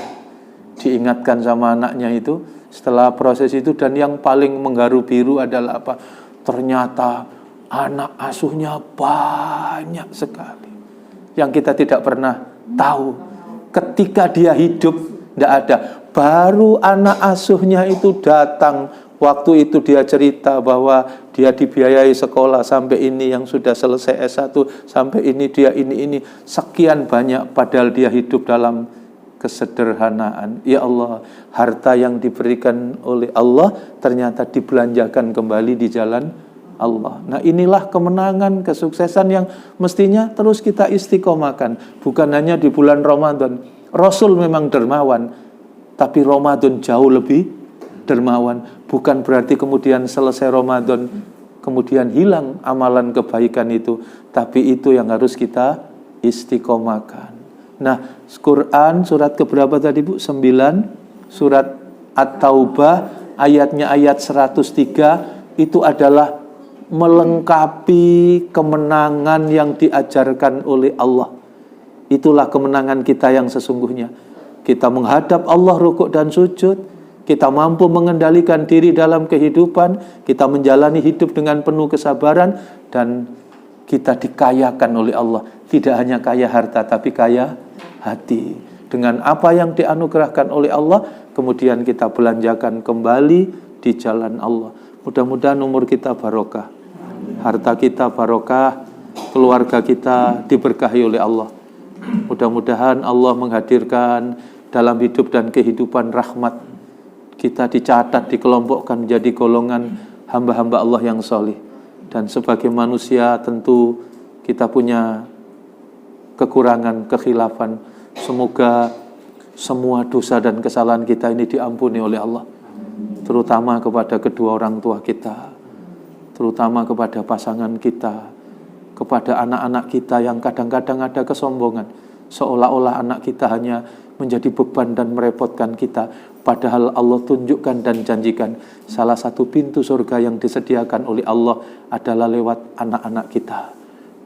diingatkan sama anaknya itu setelah proses itu. Dan yang paling mengharu biru adalah apa? Ternyata anak asuhnya banyak sekali yang kita tidak pernah tahu. Ketika dia hidup tidak ada. Baru anak asuhnya itu datang. Waktu itu dia cerita bahwa dia dibiayai sekolah sampai ini, yang sudah selesai S1 sampai ini, dia ini sekian banyak, padahal dia hidup dalam kesederhanaan. Ya Allah, harta yang diberikan oleh Allah ternyata dibelanjakan kembali di jalan Allah. Nah inilah kemenangan, kesuksesan yang mestinya terus kita istiqomahkan. Bukan hanya di bulan Ramadan. Rasul memang dermawan, tapi Ramadan jauh lebih dermawan. Bukan berarti kemudian selesai Ramadan kemudian hilang amalan kebaikan itu, tapi itu yang harus kita istiqomahkan. Nah, Quran surat keberapa tadi Bu? 9, surat At-Taubah ayatnya ayat 103 itu adalah melengkapi kemenangan yang diajarkan oleh Allah. Itulah kemenangan kita yang sesungguhnya. Kita menghadap Allah rukuk dan sujud, kita mampu mengendalikan diri dalam kehidupan, kita menjalani hidup dengan penuh kesabaran, dan kita dikayakan oleh Allah. Tidak hanya kaya harta, tapi kaya hati. Dengan apa yang dianugerahkan oleh Allah, kemudian kita belanjakan kembali di jalan Allah. Mudah-mudahan umur kita barokah, harta kita barokah, keluarga kita diberkahi oleh Allah. Mudah-mudahan Allah menghadirkan dalam hidup dan kehidupan rahmat. kita dicatat, dikelompokkan menjadi golongan hamba-hamba Allah yang solih. Dan sebagai manusia tentu kita punya kekurangan, kekhilafan. Semoga semua dosa dan kesalahan kita ini diampuni oleh Allah, terutama kepada kedua orang tua kita, terutama kepada pasangan kita, kepada anak-anak kita yang kadang-kadang ada kesombongan, seolah-olah anak kita hanya menjadi beban dan merepotkan kita, padahal Allah tunjukkan dan janjikan salah satu pintu surga yang disediakan oleh Allah adalah lewat anak-anak kita.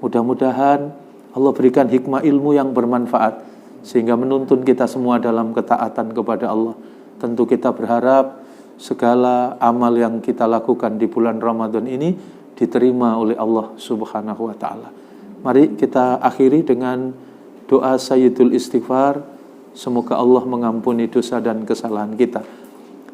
Mudah-mudahan Allah berikan hikmah ilmu yang bermanfaat sehingga menuntun kita semua dalam ketaatan kepada Allah. Tentu kita berharap segala amal yang kita lakukan di bulan Ramadan ini diterima oleh Allah Subhanahu wa taala. Mari kita akhiri dengan doa Sayyidul Istighfar. Semoga Allah mengampuni dosa dan kesalahan kita.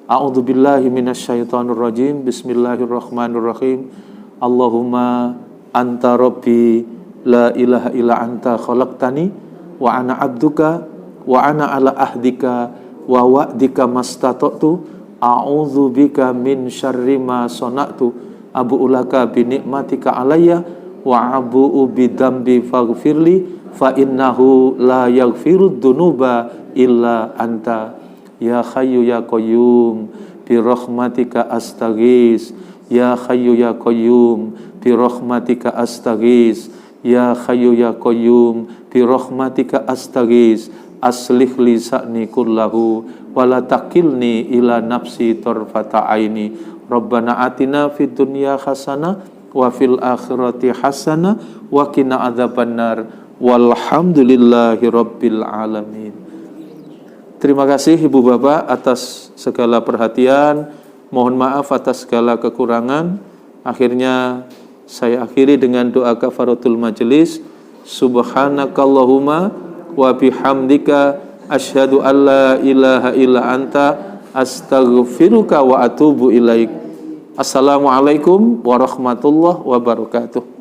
A'udzubillahi minasyaitonir rajim. Bismillahirrahmanirrahim. Allahumma anta rabbi la ilaha illa anta khalaqtani wa ana abduka wa ana ala ahdika wa wa'dika mastata'tu a'udzubika min syarri ma sana'tu abu'u laka bi ni'matika alayya wa abu'u bi dzambi faghfirli fa innahu la yaghfirud dzunuba illa anta ya hayyu ya qayyum bi rahmatika astaghis ya hayyu ya qayyum bi rahmatika astaghis ya hayyu ya qayyum bi rahmatika astaghis aslih li sa'ni kullahu wa la takilni ila nafsi tarfata aini rabbana atina fid dunya hasanah wa fil akhirati hasanah wa qina adzabannar walhamdulillahi rabbil alamin. Terima kasih Ibu Bapak atas segala perhatian, mohon maaf atas segala kekurangan. Akhirnya saya akhiri dengan doa kafaratul majelis. Subhanakallahumma wa bihamdika asyhadu an la ilaha illa anta astaghfiruka wa atubu ilaik. Assalamualaikum warahmatullahi wabarakatuh.